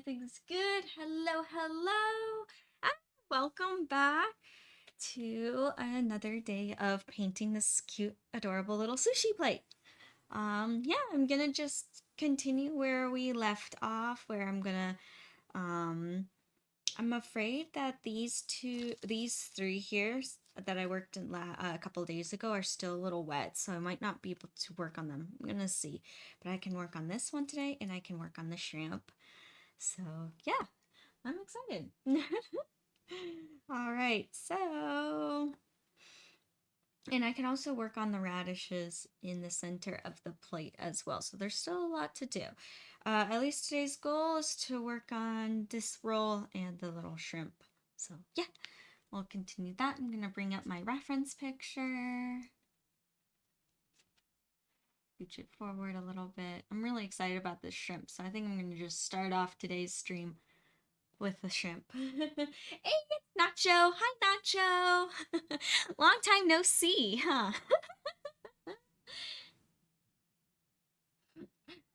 everything's good. Hello, hello. Ah, welcome back to another day of painting this cute, adorable little sushi plate. Yeah, I'm gonna just continue where we left off, where I'm afraid that these three here that I worked in a couple days ago are still a little wet, so I might not be able to work on them. I'm gonna see, but I can work on this one today, and I can work on the shrimp. So yeah, I'm excited. All right, so and I can also work on the radishes in the center of the plate as well. So there's still a lot to do. At least today's goal is to work on this roll and the little shrimp. So yeah, we'll continue that. I'm gonna bring up my reference picture. Scooch it forward a little bit. I'm really excited about this shrimp, so I think I'm gonna just start off today's stream with the shrimp. Hey, it's Nacho. Hi, Nacho. Long time no see, huh?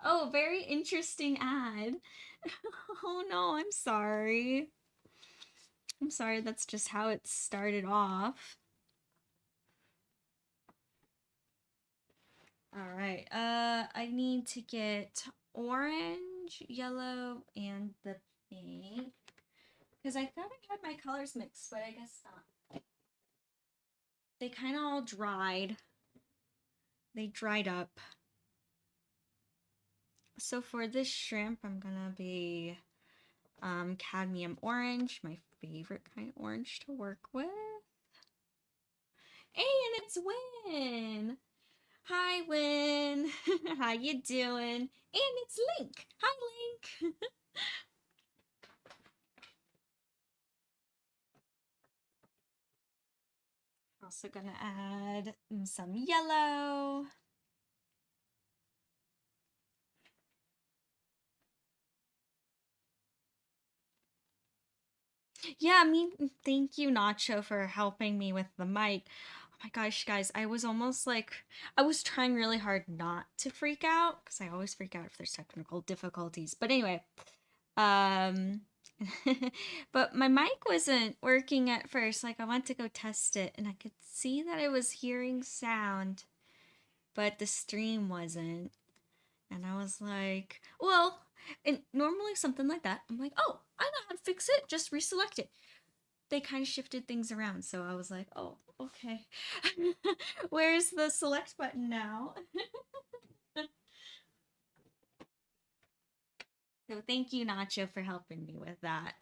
Oh, very interesting ad. Oh no, I'm sorry. I'm sorry, that's just how it started off. All right. I need to get orange, yellow, and the pink. Because I thought I had my colors mixed, but I guess not. They kind of all dried. They dried up. So for this shrimp, I'm gonna be cadmium orange, my favorite kind of orange to work with. Hey, and it's Win. Hi, Win. How you doing? And it's Link. Hi, Link. Also gonna add some yellow. Yeah, I mean, thank you, Nacho, for helping me with the mic. Oh my gosh, guys, I was almost like, I was trying really hard not to freak out because I always freak out if there's technical difficulties. But anyway, um, but my mic wasn't working at first. Like, I went to go test it and I could see that I was hearing sound, but the stream wasn't. And I was like, well, and normally something like that, I'm like, oh, I know how to fix it. Just reselect it. They kind of shifted things around. So I was like, oh, okay. Where's the select button now? So thank you, Nacho, for helping me with that.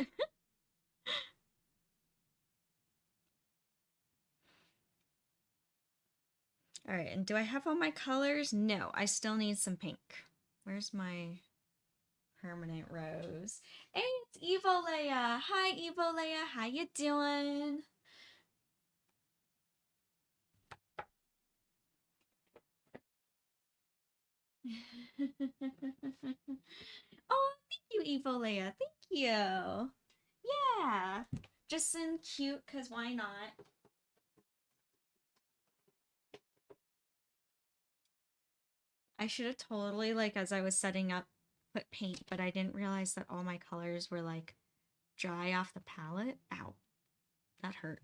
All right, and do I have all my colors? No, I still need some pink. Where's my permanent rose? Hey, it's Evo Leia. Hi, Evo Leia. How you doing? Oh, thank you, Evo Leia. Thank you. Yeah. Just in cute, because why not? I should have totally, like, as I was setting up, put paint, but I didn't realize that all my colors were, like, dry off the palette. Ow. That hurt.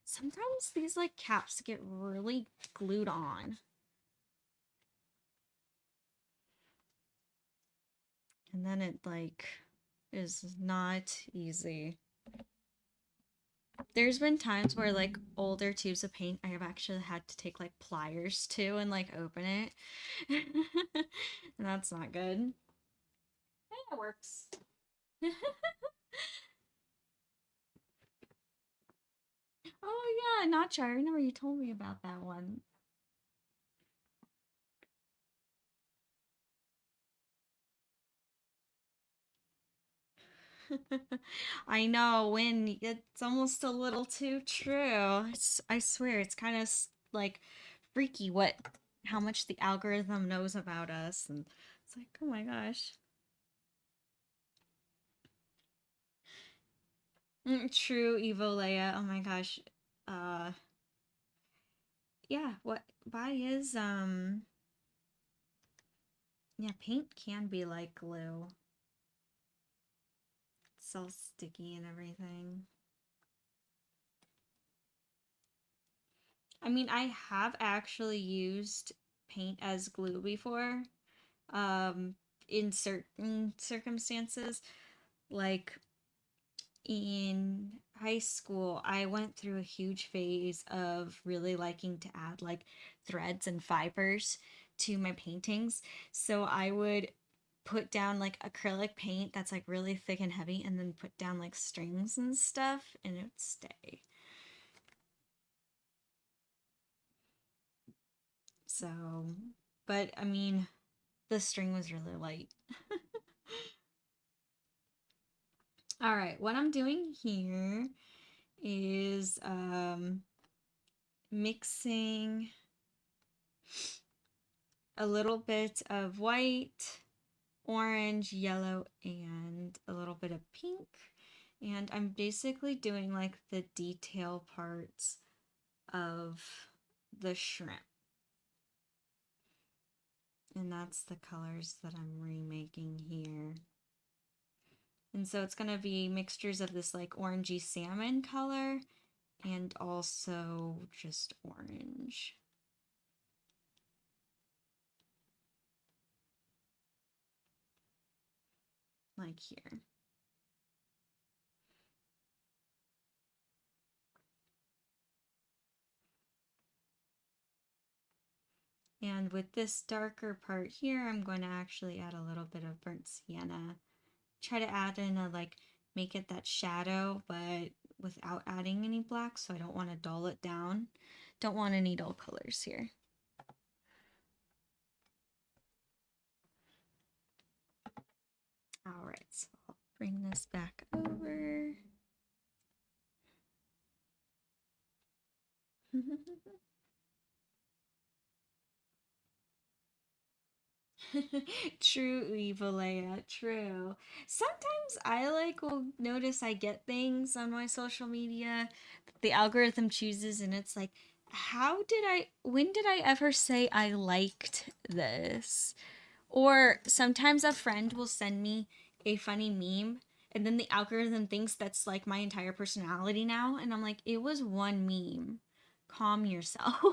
Sometimes these, like, caps get really glued on. And then it, like, is not easy. There's been times where, like, older tubes of paint, I have actually had to take, like, pliers to and, like, open it. And that's not good. Yeah, it works. Oh, yeah, Nacho. I remember you told me about that one. I know, when it's almost a little too true. I swear, it's kind of like freaky how much the algorithm knows about us, and it's like, oh my gosh. True, Evo Leia. Oh my gosh. Uh, yeah. Why is Yeah, paint can be like glue. It's all sticky and everything. I mean, I have actually used paint as glue before, um, in certain circumstances. Like in high school, I went through a huge phase of really liking to add like threads and fibers to my paintings. So I would put down like acrylic paint that's like really thick and heavy and then put down like strings and stuff and it would stay. So, but I mean, the string was really light. All right, what I'm doing here is mixing a little bit of white, orange, yellow, and a little bit of pink. And I'm basically doing like the detail parts of the shrimp. And that's the colors that I'm remaking here. And so it's going to be mixtures of this like orangey salmon color and also just orange. Like here. And with this darker part here, I'm going to actually add a little bit of burnt sienna. Try to add in a like, make it that shadow, but without adding any black, so I don't want to dull it down. Don't want any dull colors here. All right, so I'll bring this back over. True, Evalea, true. Sometimes I like will notice I get things on my social media that the algorithm chooses and it's like, when did I ever say I liked this? Or sometimes a friend will send me a funny meme and then the algorithm thinks that's like my entire personality now and I'm like, it was one meme. Calm yourself.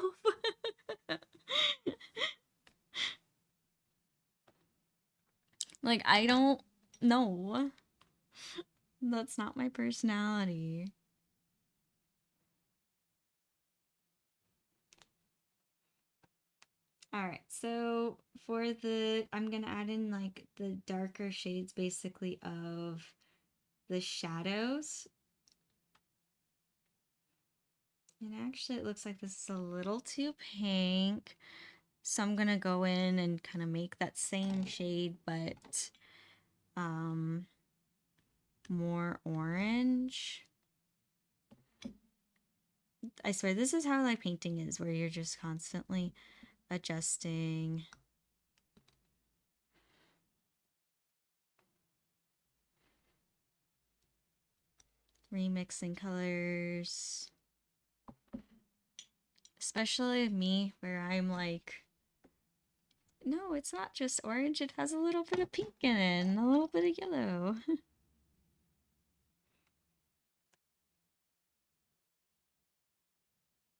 Like, I don't know. That's not my personality. All right, so I'm gonna add in like the darker shades basically of the shadows. And actually, it looks like this is a little too pink. So I'm gonna go in and kind of make that same shade, but more orange. I swear, this is how like painting is, where you're just constantly adjusting. Remixing colors. Especially me, where I'm like, no, it's not just orange, it has a little bit of pink in it and a little bit of yellow.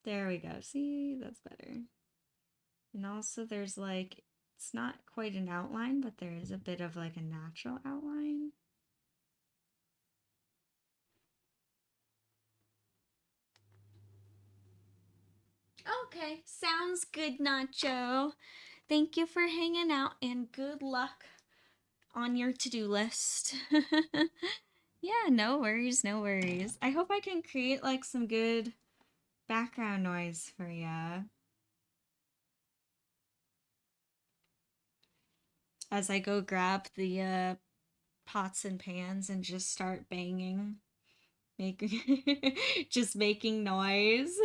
There we go. See, that's better. And also there's like, it's not quite an outline, but there is a bit of like a natural outline. Okay, sounds good, Nacho. Thank you for hanging out and good luck on your to-do list. Yeah, no worries, no worries. I hope I can create like some good background noise for ya as I go grab the pots and pans and just start banging, making just making noise.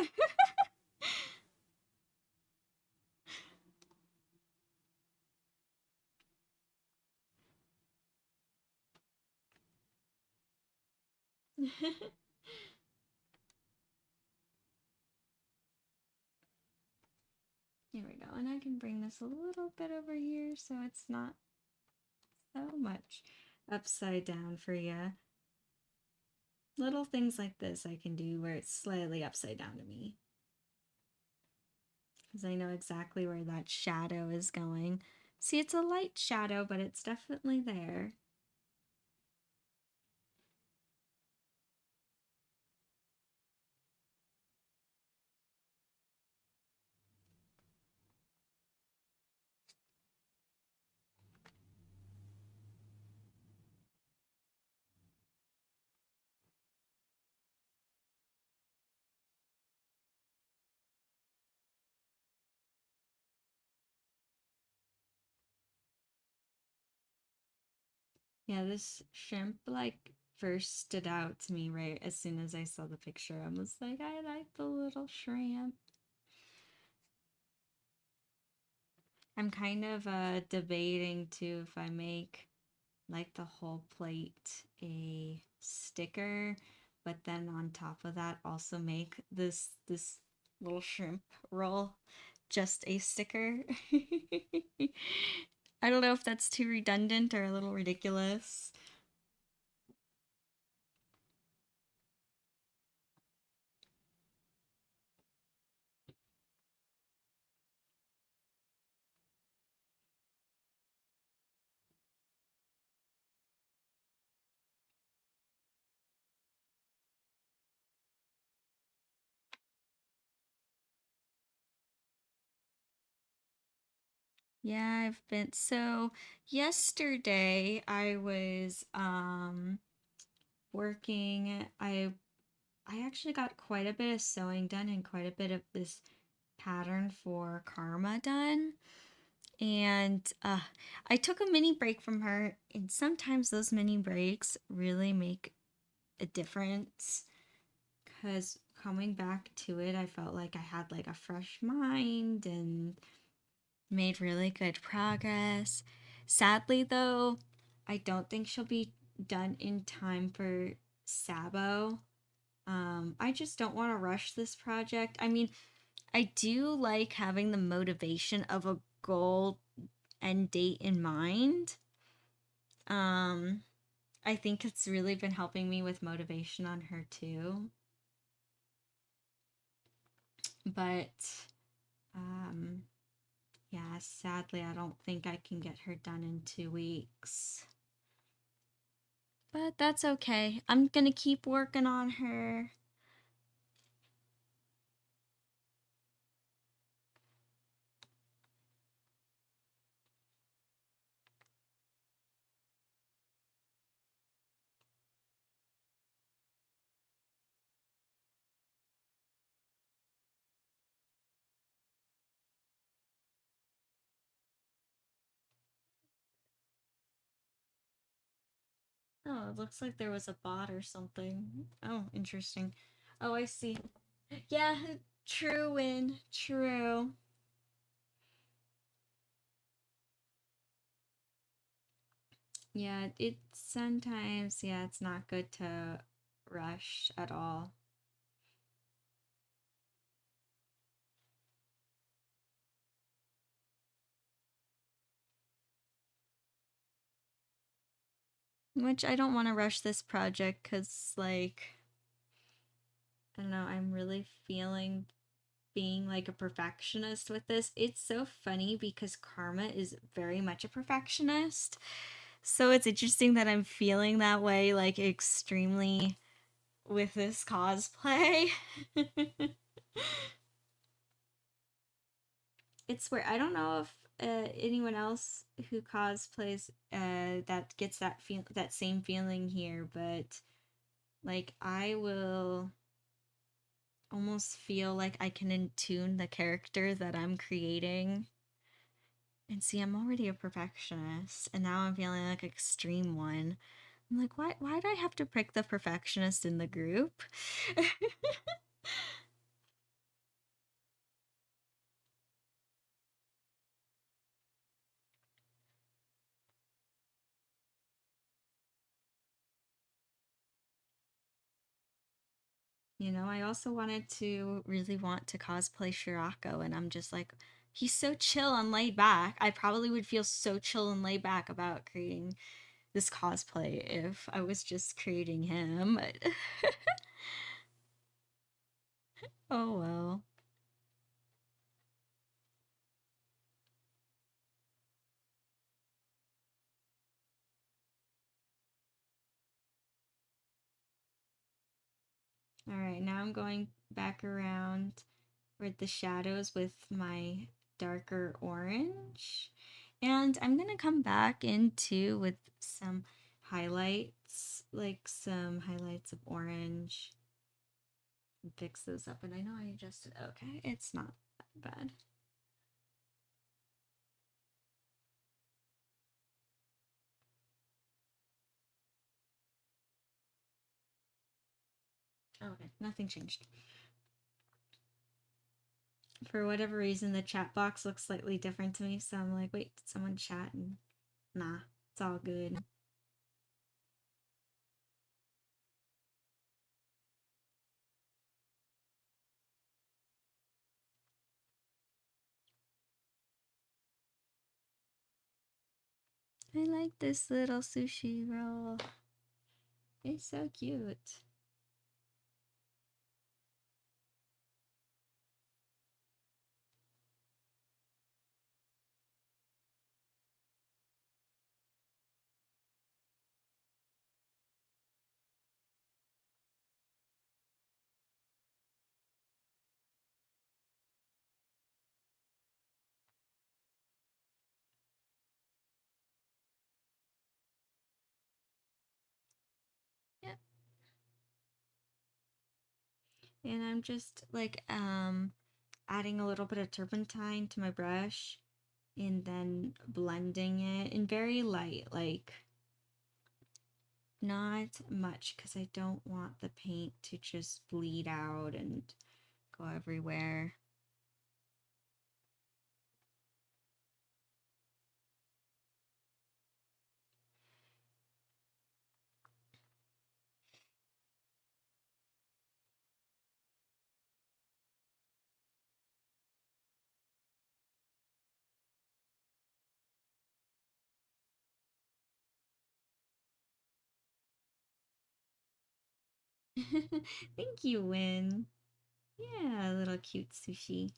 Here we go, and I can bring this a little bit over here so it's not so much upside down for you. little things like this I can do where it's slightly upside down to me. Because I know exactly where that shadow is going. See, it's a light shadow, but it's definitely there. Yeah, this shrimp like first stood out to me right as soon as I saw the picture. I was like, I like the little shrimp. I'm kind of debating too if I make like the whole plate a sticker, but then on top of that also make this little shrimp roll just a sticker. I don't know if that's too redundant or a little ridiculous. Yeah, I've been so yesterday I was working. I actually got quite a bit of sewing done and quite a bit of this pattern for Karma done. And I took a mini break from her, and sometimes those mini breaks really make a difference because coming back to it, I felt like I had like a fresh mind and made really good progress. Sadly, though, I don't think she'll be done in time for Sabo. I just don't want to rush this project. I mean, I do like having the motivation of a goal and date in mind. Um, I think it's really been helping me with motivation on her too. But um, yeah, sadly, I don't think I can get her done in 2 weeks. But that's okay. I'm gonna keep working on her. Oh, it looks like there was a bot or something. Oh, interesting. Oh, I see. Yeah, true, Win. True. Yeah, it sometimes, yeah, it's not good to rush at all. Which I don't want to rush this project because, like, I don't know, I'm really feeling being like a perfectionist with this. It's so funny because Karma is very much a perfectionist. So it's interesting that I'm feeling that way, like, extremely with this cosplay. It's where I don't know if anyone else who cosplays that gets that same feeling here, but like I will almost feel like I can intune the character that I'm creating. And see, I'm already a perfectionist, and now I'm feeling like extreme one. I'm like, why do I have to pick the perfectionist in the group? You know, I also wanted to really want to cosplay Shirako, and I'm just like, he's so chill and laid back. I probably would feel so chill and laid back about creating this cosplay if I was just creating him. But oh well. All right, now I'm going back around with the shadows with my darker orange. And I'm gonna come back into with some highlights, like some highlights of orange. And fix those up. And I know I adjusted, okay, it's not that bad. Okay, nothing changed. For whatever reason, the chat box looks slightly different to me, so I'm like, wait, did someone chat? And nah, it's all good. I like this little sushi roll. It's so cute. Yep. And I'm just like adding a little bit of turpentine to my brush and then blending it in very light, like not much, because I don't want the paint to just bleed out and go everywhere. Thank you, Win. Yeah, little cute sushi.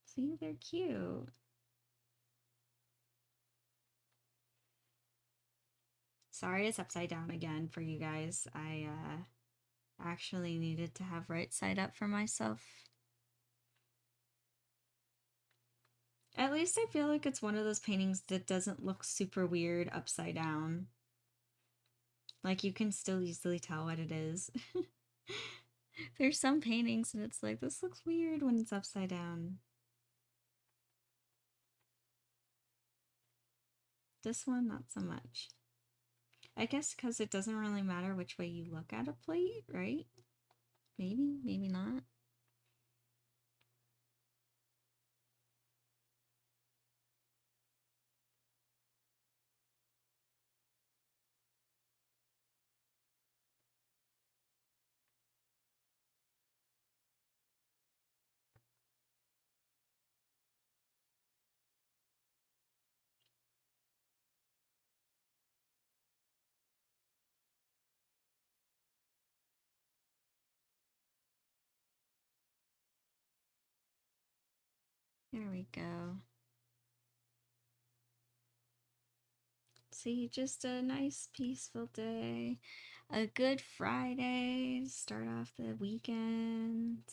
See, they're cute. Sorry it's upside down again for you guys. I actually needed to have right side up for myself. At least I feel like it's one of those paintings that doesn't look super weird upside down. Like you can still easily tell what it is. There's some paintings and it's like, this looks weird when it's upside down. This one, not so much. I guess because it doesn't really matter which way you look at a plate, right? Maybe, maybe not. There we go. See, just a nice peaceful day. A good Friday. Start off the weekend.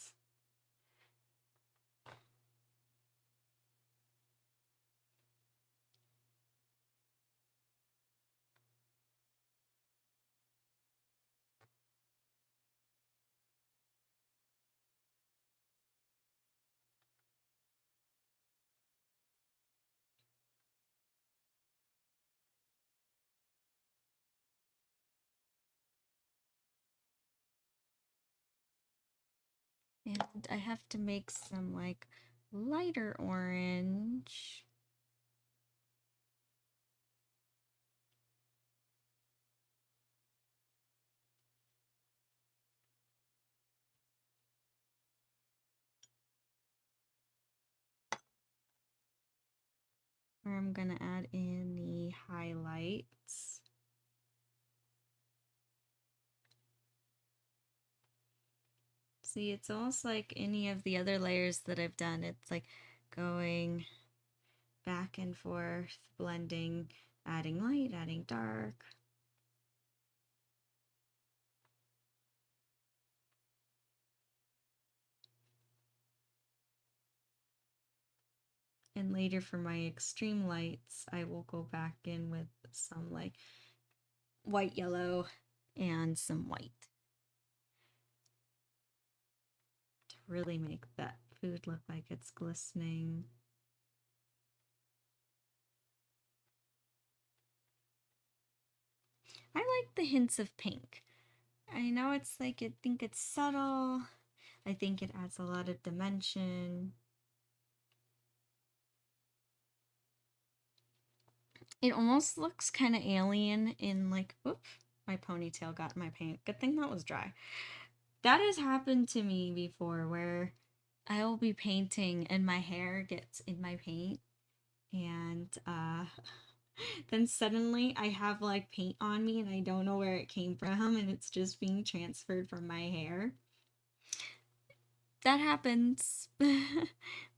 And I have to make some like lighter orange. Where I'm gonna add in See, it's almost like any of the other layers that I've done. It's like going back and forth, blending, adding light, adding dark. And later for my extreme lights, I will go back in with some like white, yellow, and some white to really make that food look like it's glistening. I like the hints of pink. I know it's like, I think it's subtle. I think it adds a lot of dimension. It almost looks kind of alien in like, oops, my ponytail got in my paint. Good thing that was dry. That has happened to me before where I'll be painting and my hair gets in my paint and then suddenly I have like paint on me and I don't know where it came from and it's just being transferred from my hair. That happens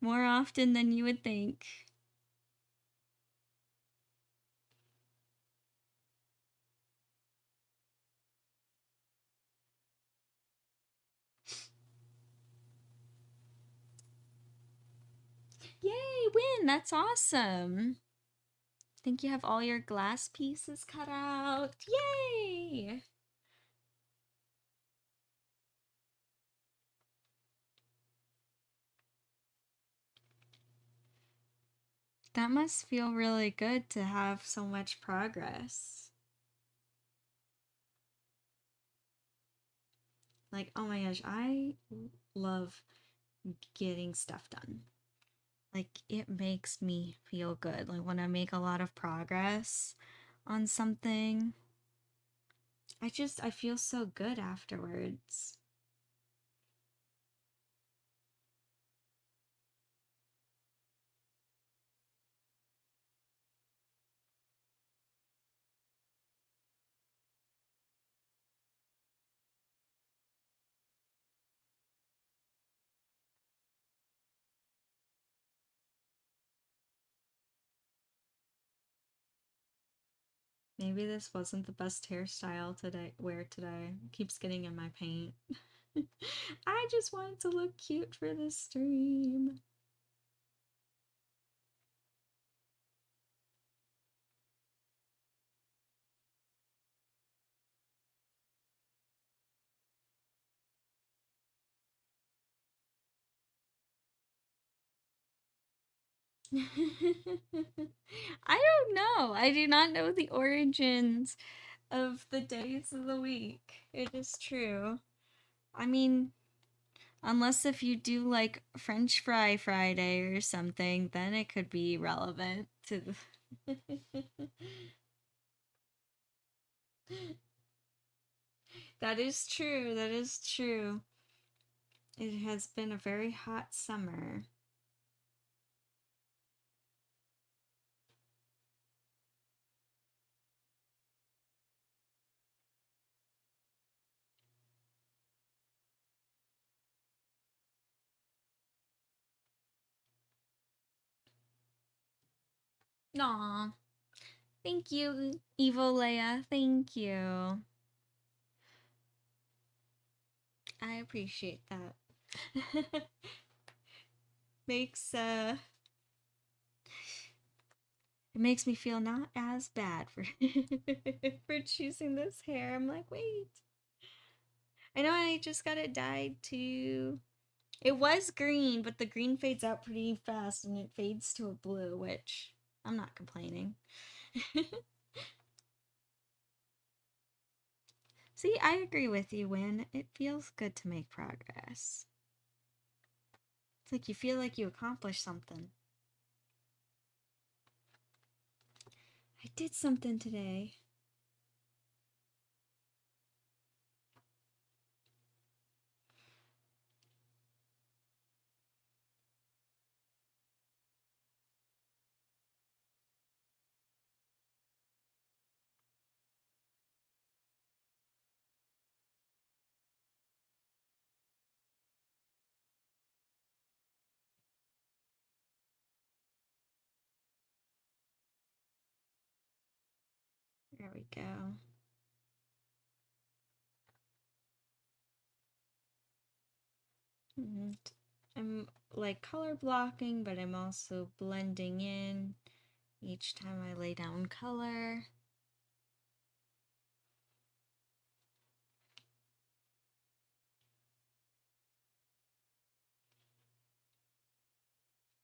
more often than you would think. Yay, win! That's awesome. Think you have all your glass pieces cut out. Yay! That must feel really good to have so much progress. Like, oh my gosh, I love getting stuff done. Like, it makes me feel good. Like, when I make a lot of progress on something, I feel so good afterwards. Maybe this wasn't the best hairstyle today. Wear today. Keeps getting in my paint. I just wanted to look cute for the stream. I don't know. I do not know the origins of the days of the week. It is true. I mean, unless if you do like French Fry Friday or something, then it could be relevant to the That is true. That is true. It has been a very hot summer. Aw. Thank you, Evo Leia. Thank you. I appreciate that. Makes it makes me feel not as bad for for choosing this hair. I'm like, wait. I know I just got it dyed too. It was green, but the green fades out pretty fast and it fades to a blue, which I'm not complaining. See, I agree with you, Win. It feels good to make progress. It's like you feel like you accomplished something. I did something today. There we go. And I'm like color blocking, but I'm also blending in each time I lay down color.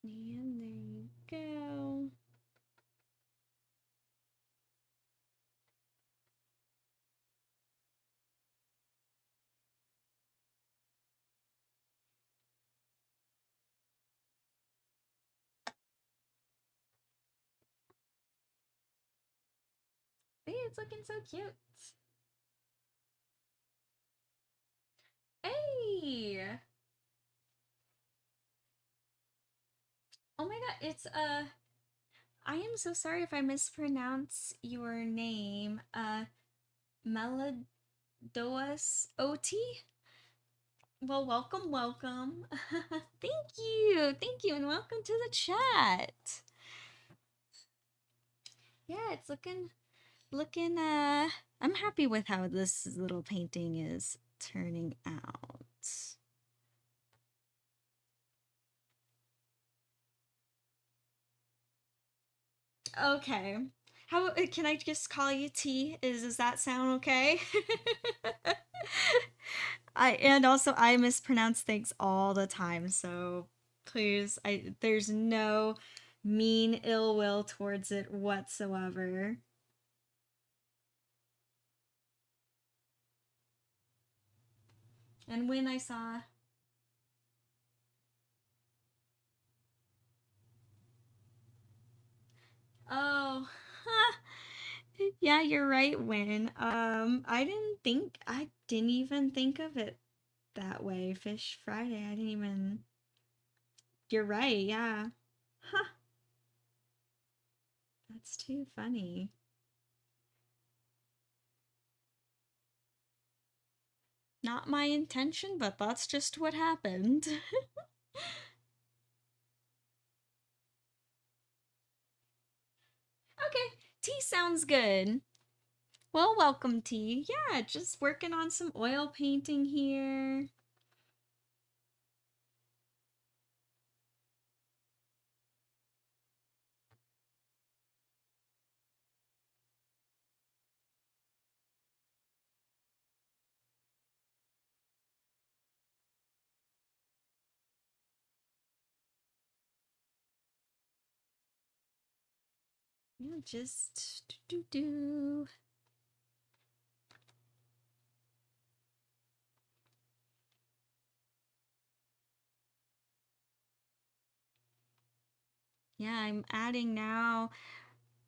And there you go. Hey, it's looking so cute. Hey! Oh my god, it's I am so sorry if I mispronounce your name. Meladoas OT? Well, welcome, welcome. Thank you, and welcome to the chat. Yeah, it's looking I'm happy with how this little painting is turning out. Okay. How can I just call you T? Does that sound okay? And also I mispronounce things all the time, so please, there's no mean ill will towards it whatsoever. And when I saw Oh, yeah, you're right, Win. I didn't even think of it that way. Fish Friday, I didn't even. You're right, yeah. Huh, that's too funny. Not my intention, but that's just what happened. Okay, tea sounds good. Well, welcome, tea. Yeah, just working on some oil painting here. Yeah, just do do do. Yeah, I'm adding now.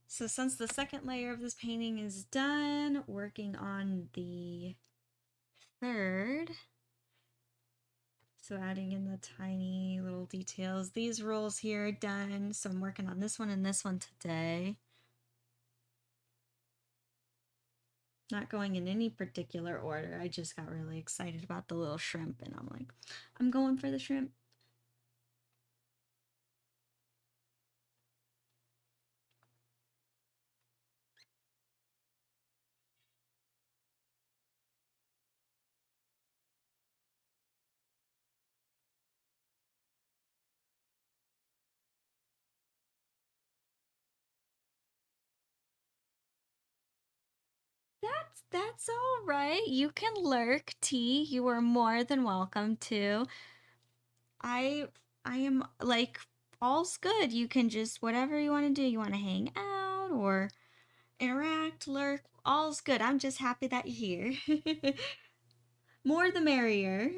So since the second layer of this painting is done, working on the third. So adding in the tiny little details. These rolls here are done, so I'm working on this one and this one today. Not going in any particular order. I just got really excited about the little shrimp, and I'm like, I'm going for the shrimp. That's all right. You can lurk, T. You are more than welcome to. I I am like all's good. You can just whatever you want to do. You want to hang out or interact, lurk, all's good. I'm just happy that you're here. More the merrier.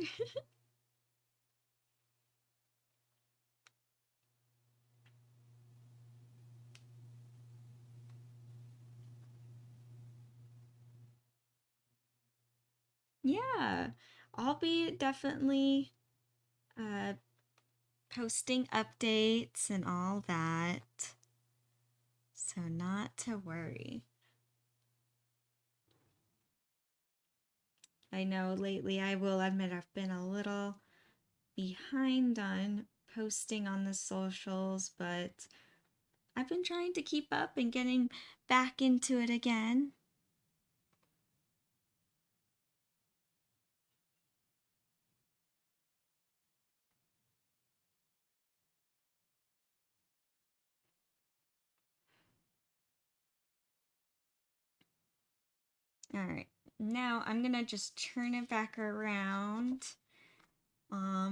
Yeah. I'll be definitely uh posting updates and all that. So not to worry. I know lately I will admit I've been a little behind on posting on the socials, but I've been trying to keep up and getting back into it again. All right, now I'm gonna just turn it back around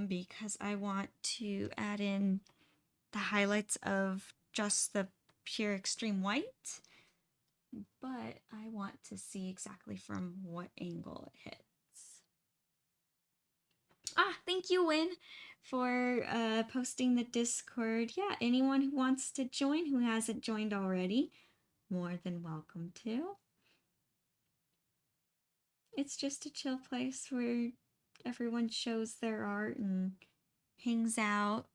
because I want to add in the highlights of just the pure extreme white, but I want to see exactly from what angle it hits. Ah, thank you, Win, for posting the Discord. Yeah, anyone who wants to join who hasn't joined already, more than welcome to. It's just a chill place where everyone shows their art and hangs out.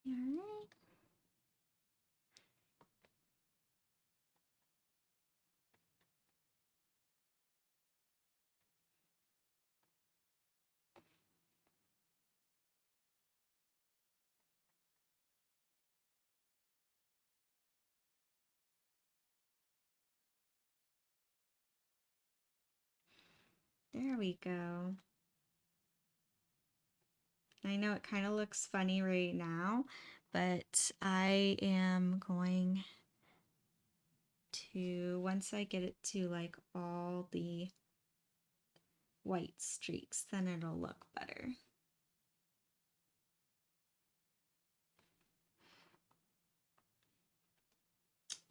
All right. There we go. I know it kind of looks funny right now, but I am going to, once I get it to like all the white streaks, then it'll look better.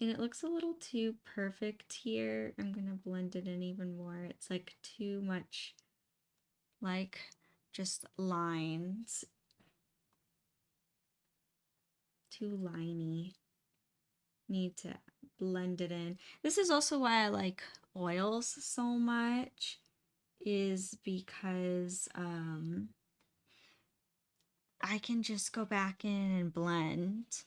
And it looks a little too perfect here. I'm gonna blend it in even more. It's like too much, like just lines. Too liney. Need to blend it in. This is also why I like oils so much, is because I can just go back in and blend.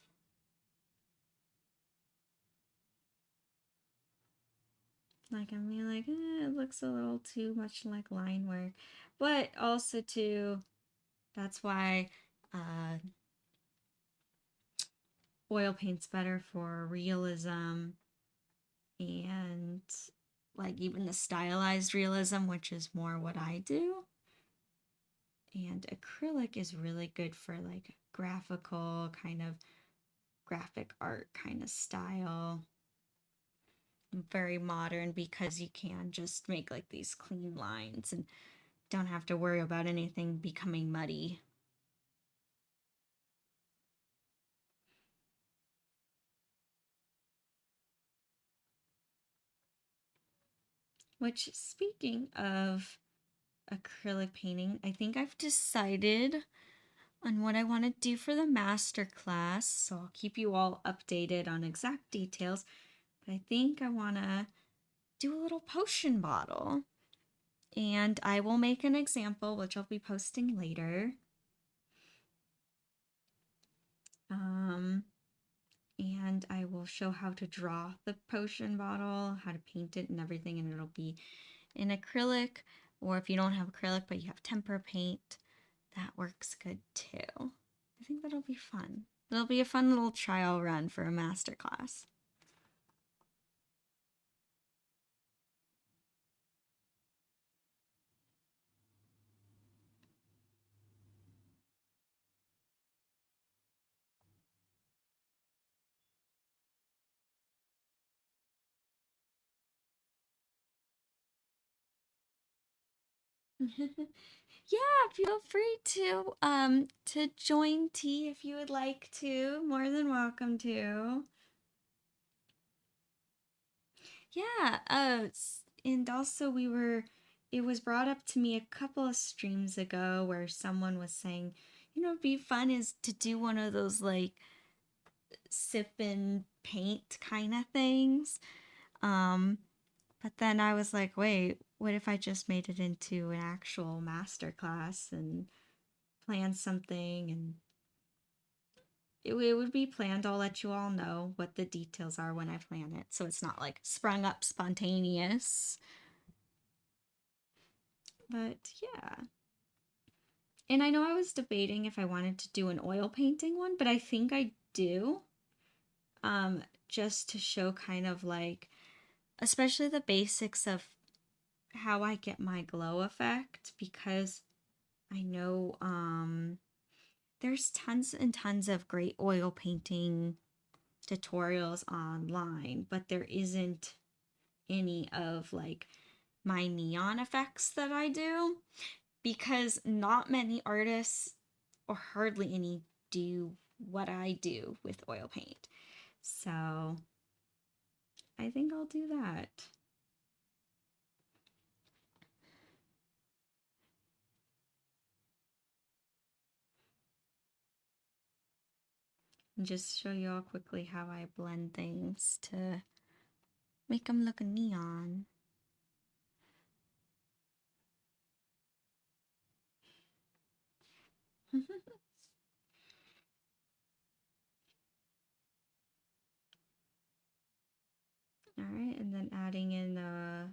Like, I mean, like, it looks a little too much like line work. But also, too, that's why oil paint's better for realism and, like, even the stylized realism, which is more what I do. And acrylic is really good for, like, graphical, kind of graphic art kind of style. Very modern because you can just make like these clean lines and don't have to worry about anything becoming muddy. Which, speaking of acrylic painting, I think I've decided on what I want to do for the master class, so I'll keep you all updated on exact details. But I think I want to do a little potion bottle, and I will make an example, which I'll be posting later. And I will show how to draw the potion bottle, how to paint it and everything, and it'll be in acrylic, or if you don't have acrylic but you have tempera paint, that works good too. I think that'll be fun. It'll be a fun little trial run for a masterclass. Yeah, feel free to join tea if you would like to. More than welcome to. Yeah, and also it was brought up to me a couple of streams ago where someone was saying, it'd be fun is to do one of those like sip and paint kind of things. Um, but then I was like, wait, what if I just made it into an actual master class and planned something, and it would be planned. I'll let you all know what the details are when I plan it, so it's not like sprung up spontaneous. But yeah. And I know I was debating if I wanted to do an oil painting one, but I think I do. Just to show kind of like, especially the basics of how I get my glow effect, because I know there's tons and tons of great oil painting tutorials online, but there isn't any of like my neon effects that I do, because not many artists, or hardly any, do what I do with oil paint. So I think I'll do that. And just show you all quickly how I blend things to make them look neon. All right, and then adding in the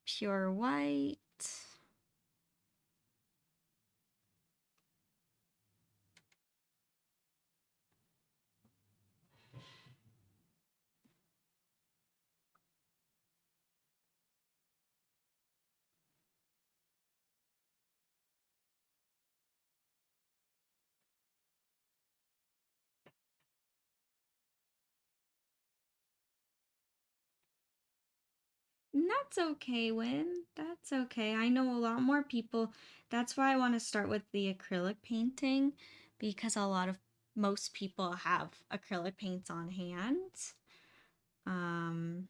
pure white. That's okay, Win. That's okay. I know a lot more people. That's why I want to start with the acrylic painting, because most people have acrylic paints on hand. Um,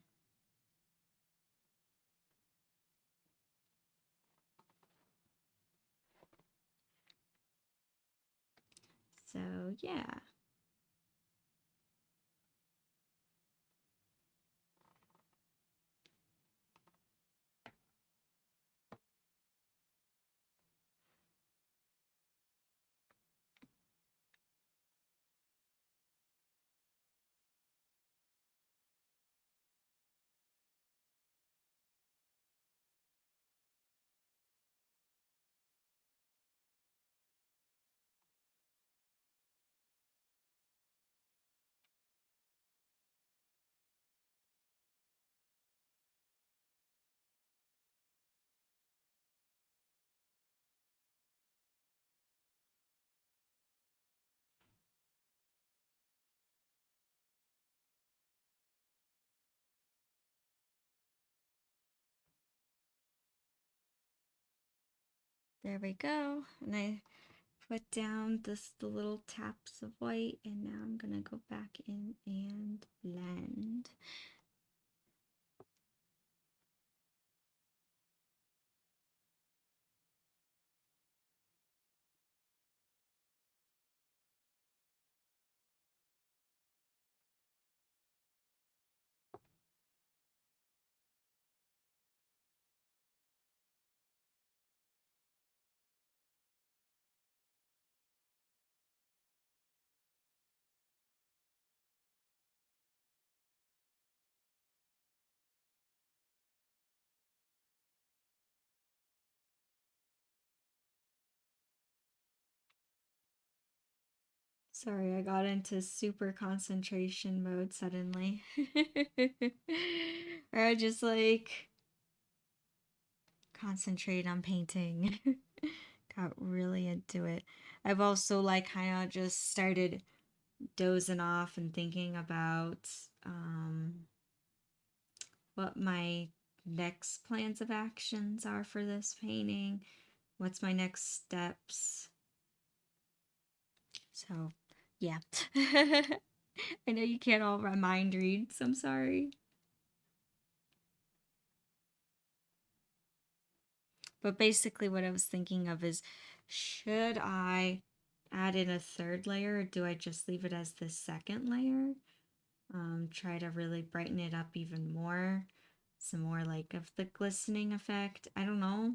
so yeah. There we go. And I put down the little taps of white, and now I'm gonna go back in and blend. Sorry, I got into super concentration mode suddenly. Or I just like concentrate on painting. Got really into it. I've also like kind of just started dozing off and thinking about what my next plans of actions are for this painting. What's my next steps? So, yeah. I know you can't all mind read, so I'm sorry. But basically, what I was thinking of is, should I add in a third layer, or do I just leave it as the second layer? Try to really brighten it up even more. Some more like of the glistening effect. I don't know.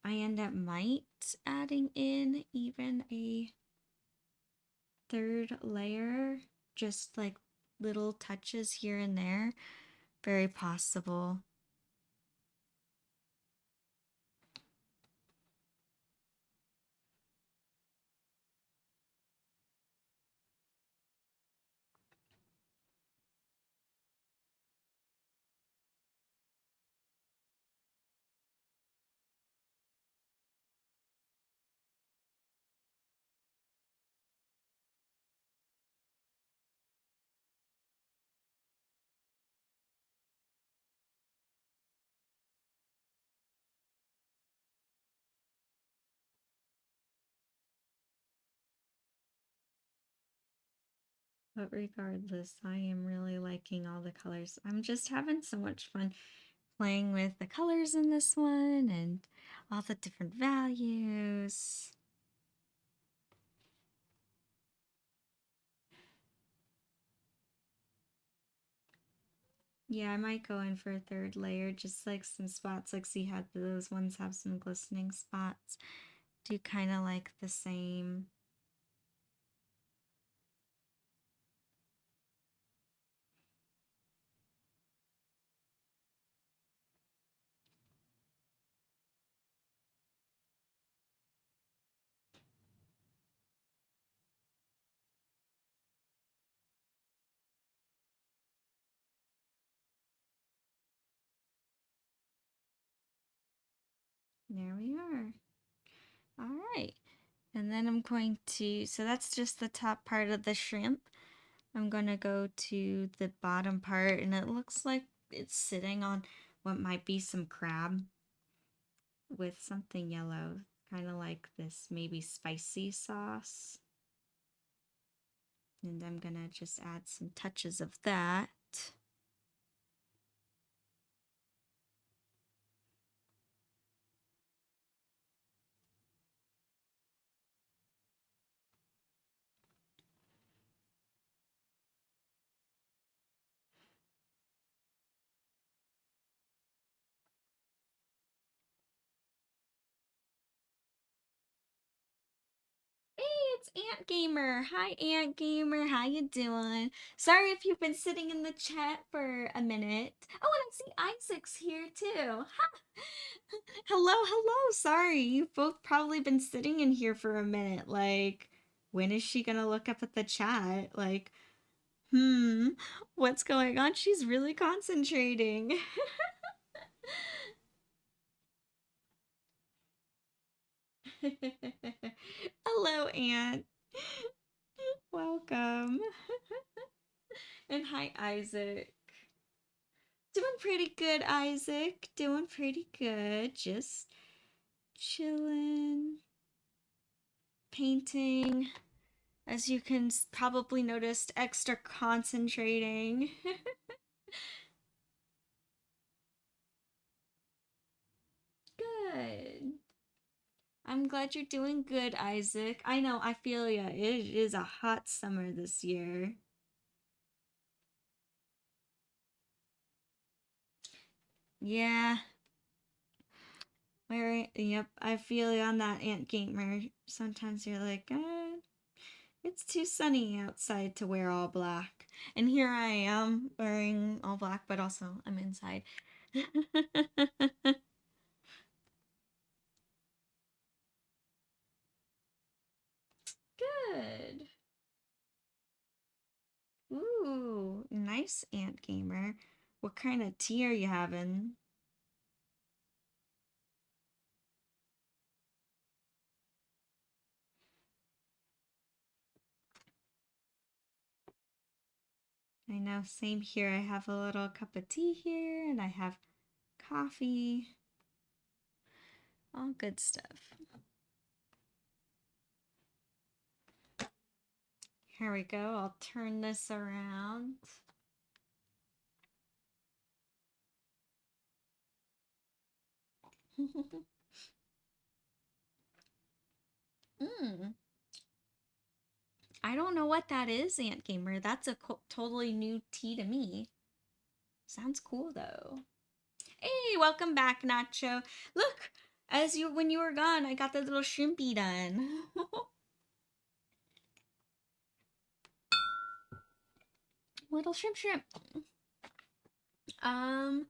I end up might adding in even a third layer, just like little touches here and there. Very possible. But regardless, I am really liking all the colors. I'm just having so much fun playing with the colors in this one and all the different values. Yeah, I might go in for a third layer, just like some spots, like see how those ones have some glistening spots. Do kind of like the same. There we are. All right. And then I'm going to, so that's just the top part of the shrimp. I'm going to go to the bottom part, and it looks like it's sitting on what might be some crab with something yellow, kind of like this maybe spicy sauce. And I'm going to just add some touches of that. Hey, it's Ant Gamer. Hi, Ant Gamer. How you doing? Sorry if you've been sitting in the chat for a minute. Oh, and I see Isaac's here too. Ha! Hello, hello. Sorry, you've both probably been sitting in here for a minute. Like, when is she gonna look up at the chat? Like, what's going on? She's really concentrating. Hello, Ant. Welcome. And hi, Isaac. Doing pretty good, Isaac. Doing pretty good. Just chilling, painting. As you can probably notice, extra concentrating. Good. I'm glad you're doing good, Isaac. I know, I feel ya. It is a hot summer this year. Yeah. Yep, I feel you on that, Ant Gamer. Sometimes you're like, it's too sunny outside to wear all black. And here I am wearing all black, but also I'm inside. Good. Ooh, nice, Ant Gamer. What kind of tea are you having? I know, same here. I have a little cup of tea here, and I have coffee. All good stuff. Here we go. I'll turn this around. mm. I don't know what that is, Ant Gamer. That's a totally new tea to me. Sounds cool though. Hey, welcome back, Nacho. Look, when you were gone, I got the little shrimpy done. Little shrimp. All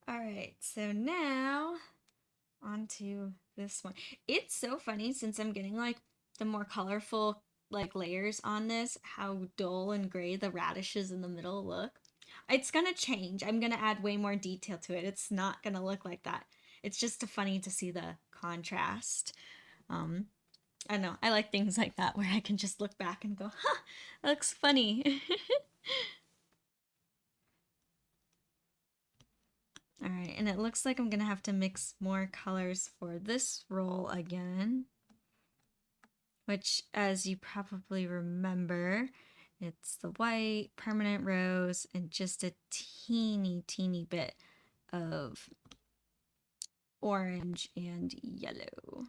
right. So now onto this one. It's so funny since I'm getting like the more colorful like layers on this, how dull and gray the radishes in the middle look. It's gonna change. I'm gonna add way more detail to it. It's not gonna look like that. It's just funny to see the contrast. Um, I don't know. I like things like that where I can just look back and go, huh, that looks funny. All right, and it looks like I'm gonna have to mix more colors for this roll again, which, as you probably remember, It's the white, permanent rose, and just a teeny bit of orange and yellow.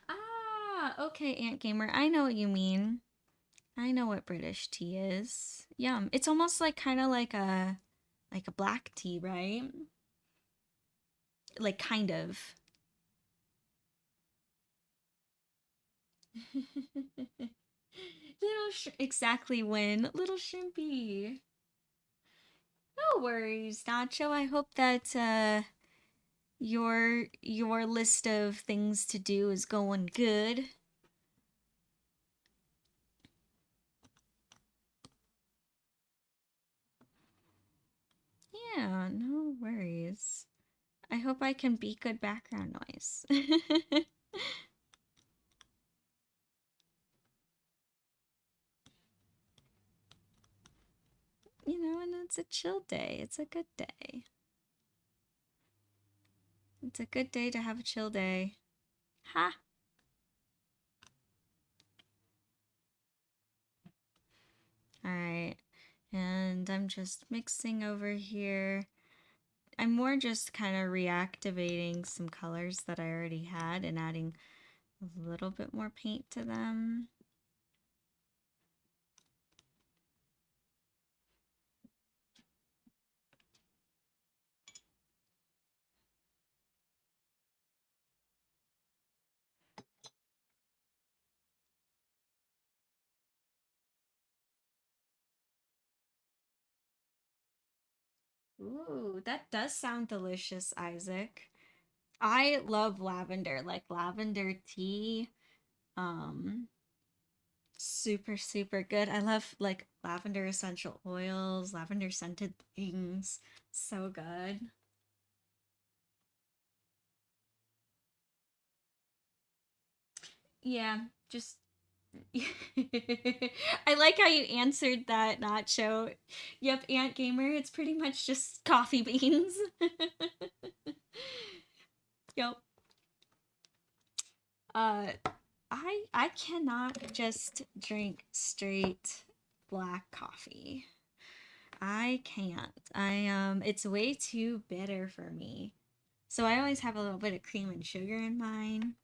Ah, okay, Ant Gamer. I know what you mean. I know what British tea is. Yum. It's almost like kind of like a black tea, right? Like kind of. Exactly when little shrimpy. No worries, Nacho. I hope that your list of things to do is going good. Yeah, no worries. I hope I can be good background noise. And it's a chill day. It's a good day. It's a good day to have a chill day. Ha! Alright. And I'm just mixing over here. I'm more just kind of reactivating some colors that I already had and adding a little bit more paint to them. Ooh, that does sound delicious, Isaac. I love lavender, like lavender tea. Um, super good. I love like lavender essential oils, lavender scented things. So good. Yeah, just I like how you answered that, Nacho. Yep, Ant Gamer, it's pretty much just coffee beans. Yep. Uh I cannot just drink straight black coffee. I can't. It's way too bitter for me. So I always have a little bit of cream and sugar in mine.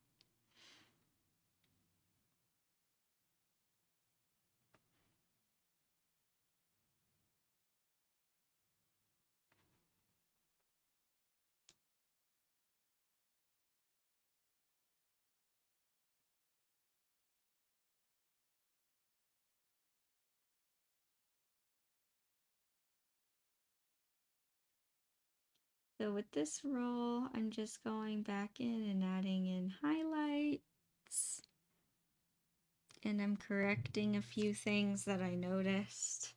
So with this roll, I'm just going back in and adding in highlights. And I'm correcting a few things that I noticed.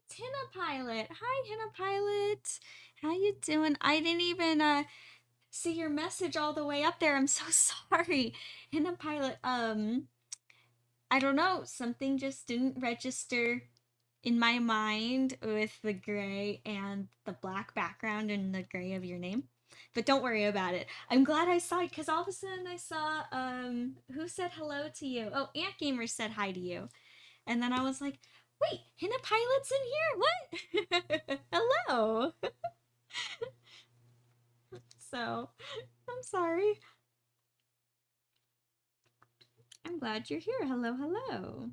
It's Henna Pilot. Hi, Henna Pilot. How you doing? I didn't even see your message all the way up there. I'm so sorry. Henna Pilot, I don't know, something just didn't register in my mind with the gray and the black background and the gray of your name. But don't worry about it. I'm glad I saw it because all of a sudden I saw who said hello to you? Oh, Ant Gamer said hi to you. And then I was like, wait, Hina Pilot's in here? What? Hello. So, I'm sorry. I'm glad you're here. Hello, hello.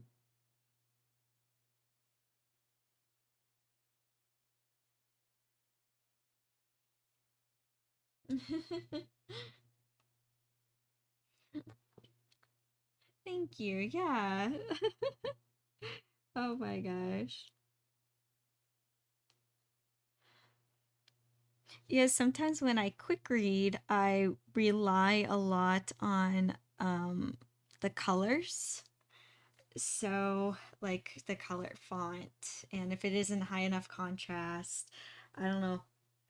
Thank you. Yeah. Oh my gosh. Yeah, sometimes when I quick read, I rely a lot on the colors. So, like the color font, and if it isn't high enough contrast, I don't know.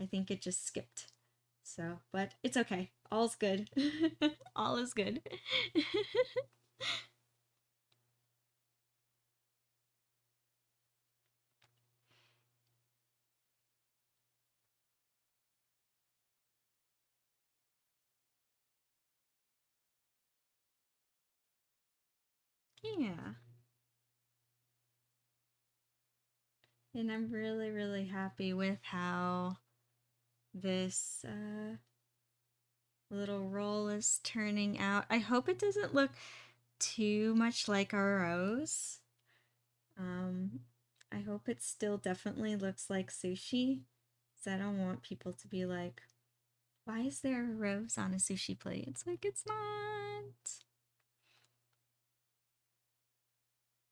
I think it just skipped. So, but it's okay. All's good. All is good. Yeah. And I'm really, really happy with how this little roll is turning out. I hope it doesn't look too much like our rose. Um, I hope it still definitely looks like sushi. Because I don't want people to be like, why is there a rose on a sushi plate? It's like, it's not.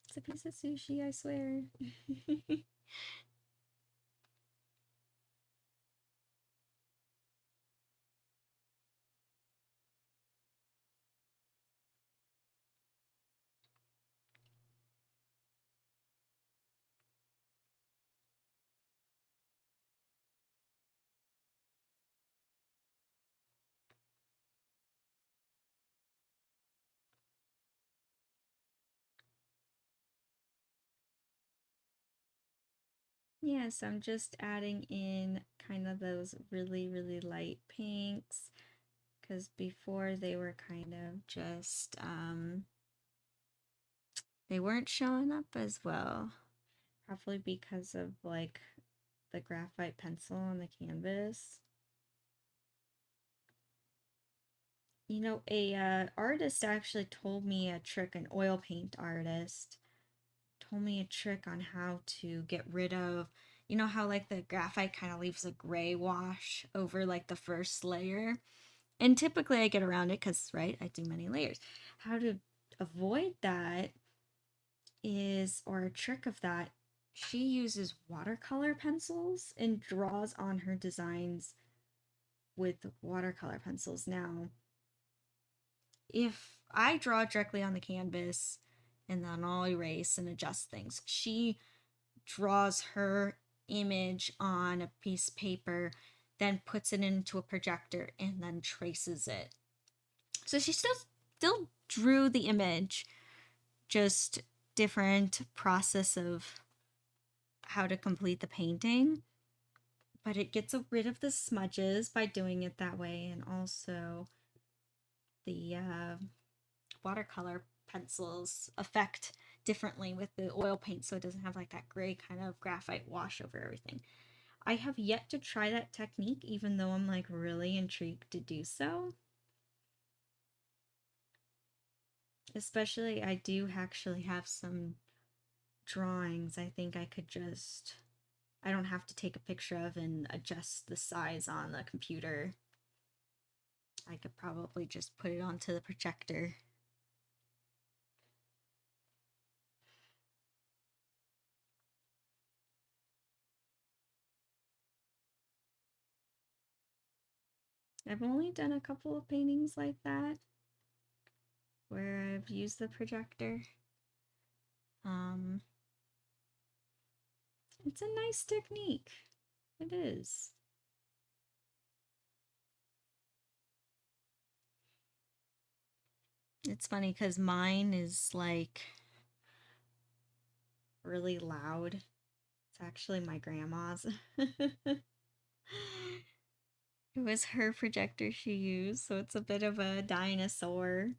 It's a piece of sushi, I swear. Yes, I'm just adding in kind of those really, really light pinks because before they were kind of just, they weren't showing up as well. Probably because of like the graphite pencil on the canvas. You know, a artist actually told me a trick, an oil paint artist told me a trick on how to get rid of, you know how like the graphite kind of leaves a gray wash over like the first layer. And typically I get around it because, right, I do many layers. How to avoid that is, or a trick of that, she uses watercolor pencils and draws on her designs with watercolor pencils. Now, if I draw directly on the canvas and then I'll erase and adjust things, she draws her image on a piece of paper, then puts it into a projector and then traces it. So she still drew the image, just different process of how to complete the painting. But it gets rid of the smudges by doing it that way, and also the watercolor pencils affect differently with the oil paint, so it doesn't have like that gray kind of graphite wash over everything. I have yet to try that technique, even though I'm like really intrigued to do so. Especially, I do actually have some drawings I think I could just, I don't have to take a picture of and adjust the size on the computer. I could probably just put it onto the projector. I've only done a couple of paintings like that where I've used the projector. Um, it's a nice technique. It is. It's funny because mine is like really loud. It's actually my grandma's. It was her projector she used, so it's a bit of a dinosaur.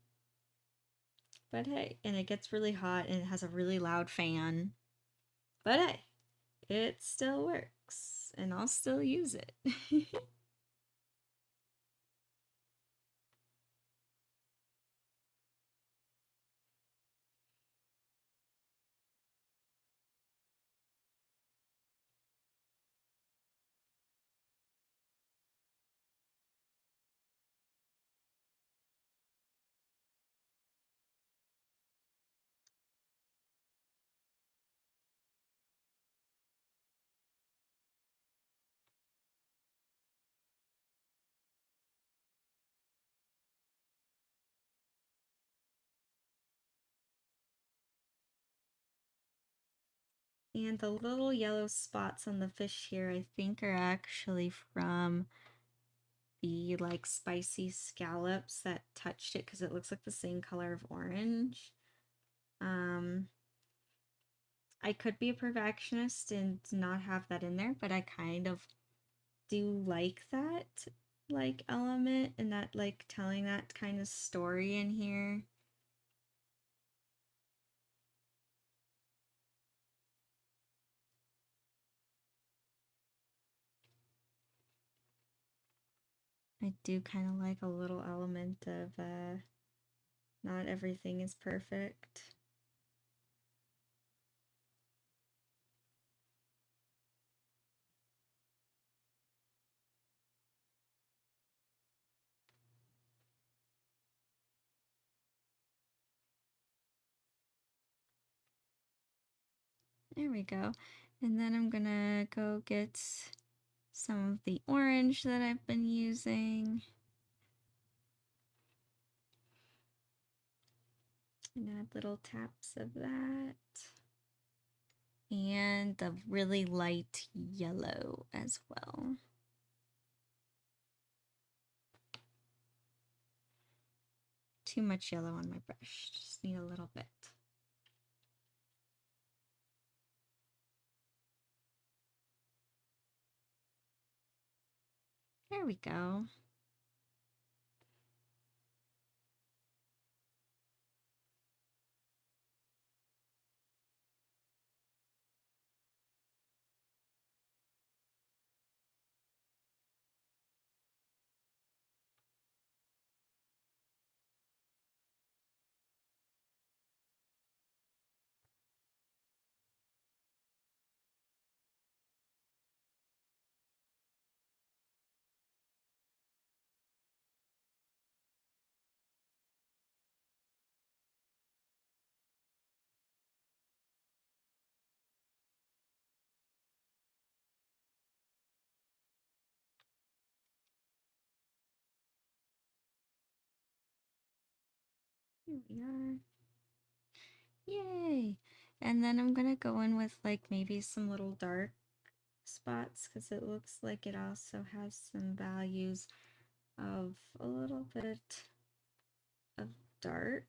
But hey, and it gets really hot and it has a really loud fan. But hey, it still works and I'll still use it. And the little yellow spots on the fish here, I think are actually from the like spicy scallops that touched it because it looks like the same color of orange. I could be a perfectionist and not have that in there, but I kind of do like that like element and that like telling that kind of story in here. I do kind of like a little element of not everything is perfect. There we go. And then I'm gonna go get some of the orange that I've been using. And add little taps of that. And the really light yellow as well. Too much yellow on my brush, just need a little bit. There we go. Here we are. Yay! And then I'm gonna go in with like maybe some little dark spots because it looks like it also has some values of a little bit of dark.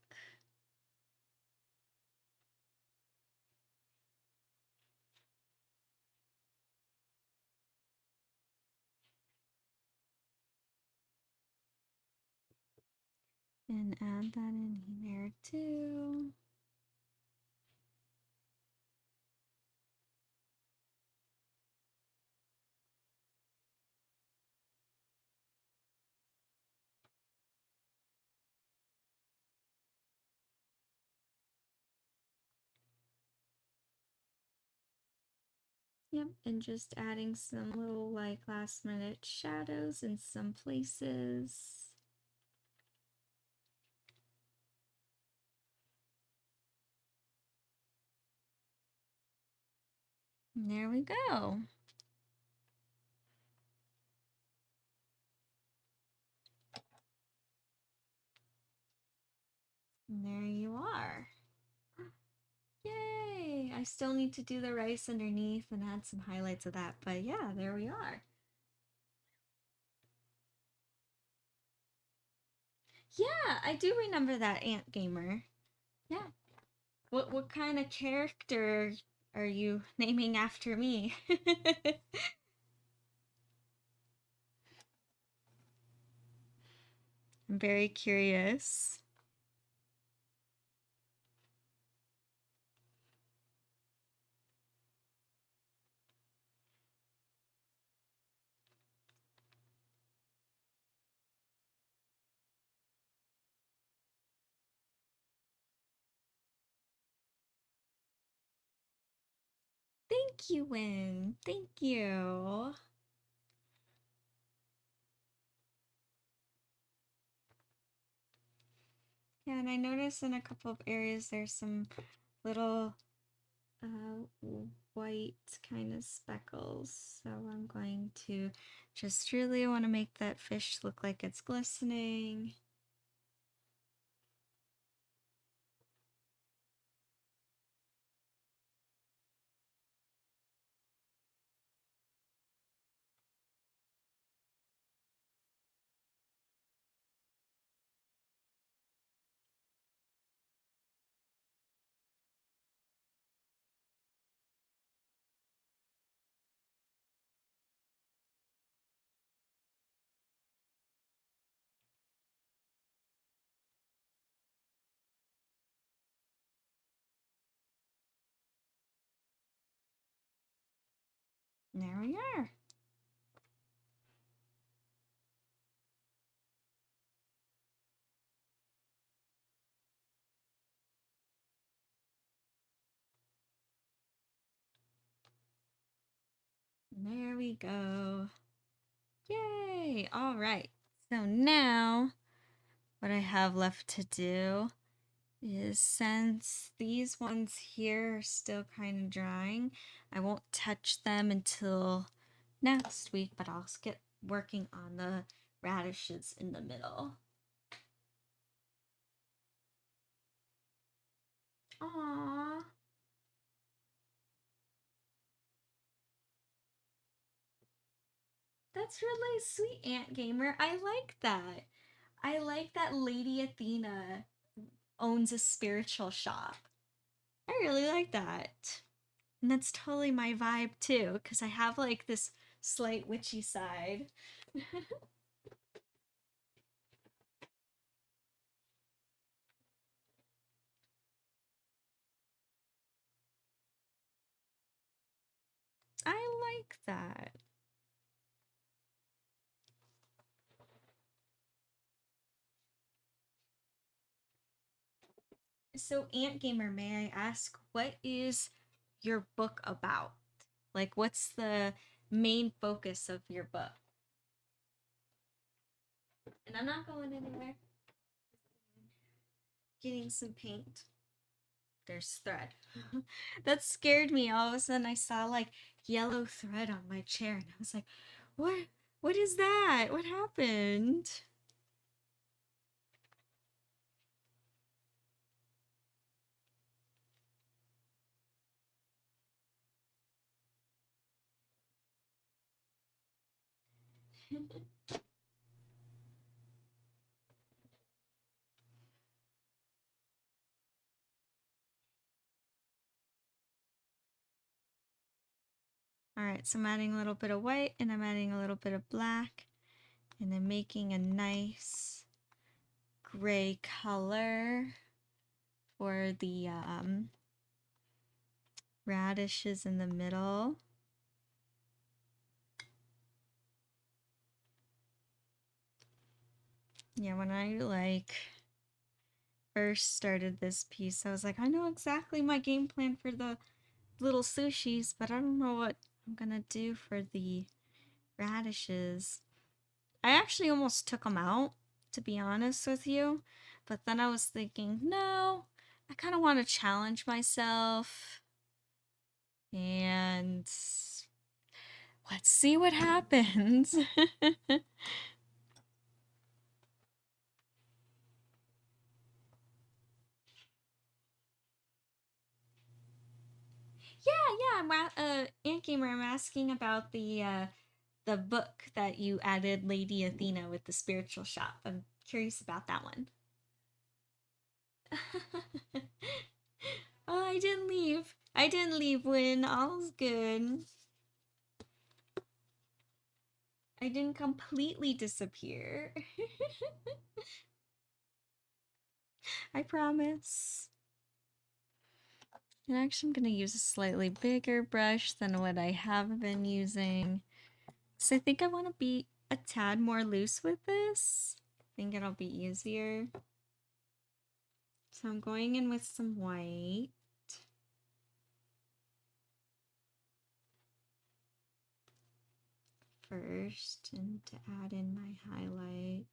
And add that in there too. Yep, and just adding some little like last minute shadows in some places. And there we go. And there you are. Yay! I still need to do the rice underneath and add some highlights of that, but yeah, there we are. Yeah, I do remember that Ant Gamer. Yeah. What kind of character are you naming after me? I'm very curious. Thank you, Win. Thank you. Yeah, and I noticed in a couple of areas there's some little white kind of speckles. So I'm going to just really want to make that fish look like it's glistening. There we are. There we go. Yay! All right. So now what I have left to do is, since these ones here are still kind of drying, I won't touch them until next week, but I'll get working on the radishes in the middle. Aww. That's really sweet, Ant Gamer. I like that. I like that Lady Athena owns a spiritual shop. I really like that. And that's totally my vibe too, because I have like this slight witchy side. I like that. So, Ant Gamer, may I ask, what is your book about? Like, what's the main focus of your book? And I'm not going anywhere. Getting some paint. There's thread. That scared me. All of a sudden, I saw like yellow thread on my chair, and I was like, "What? What is that? What happened?" All right, so I'm adding a little bit of white, and I'm adding a little bit of black, and then making a nice gray color for the radishes in the middle. Yeah, when I like first started this piece, I was like, I know exactly my game plan for the little sushis, but I don't know what I'm gonna do for the radishes. I actually almost took them out, to be honest with you, but then I was thinking, no, I kind of want to challenge myself, and let's see what happens. Yeah, I'm Ant Gamer, I'm asking about the book that you added, Lady Athena with the spiritual shop. I'm curious about that one. Oh, I didn't leave. I didn't leave, Win. All's good. I didn't completely disappear. I promise. And actually, I'm going to use a slightly bigger brush than what I have been using. So I think I want to be a tad more loose with this. I think it'll be easier. So I'm going in with some white. First, and to add in my highlights.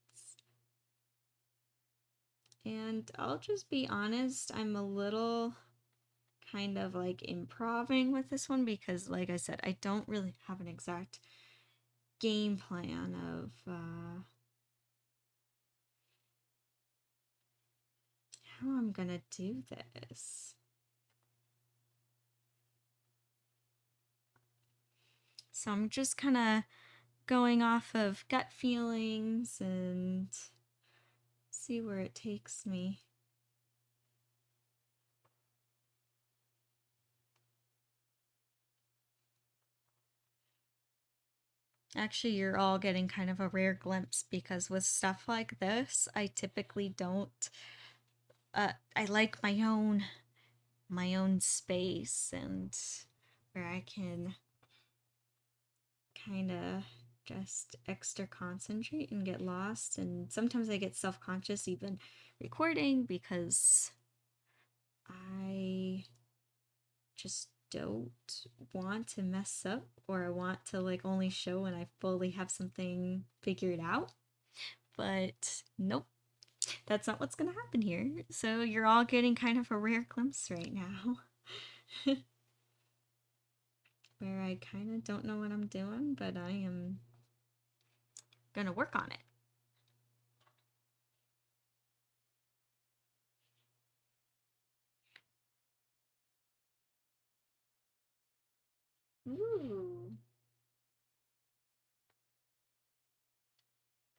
And I'll just be honest, I'm a little kind of like improving with this one because, like I said, I don't really have an exact game plan of how I'm gonna do this. So I'm just kind of going off of gut feelings and see where it takes me. Actually, you're all getting kind of a rare glimpse because with stuff like this, I typically don't. I like my own space and where I can kind of just extra concentrate and get lost. And sometimes I get self-conscious even recording because I just don't want to mess up, or I want to like only show when I fully have something figured out. But nope, that's not what's gonna happen here. So you're all getting kind of a rare glimpse right now. Where I kind of don't know what I'm doing, but I am gonna work on it. Ooh.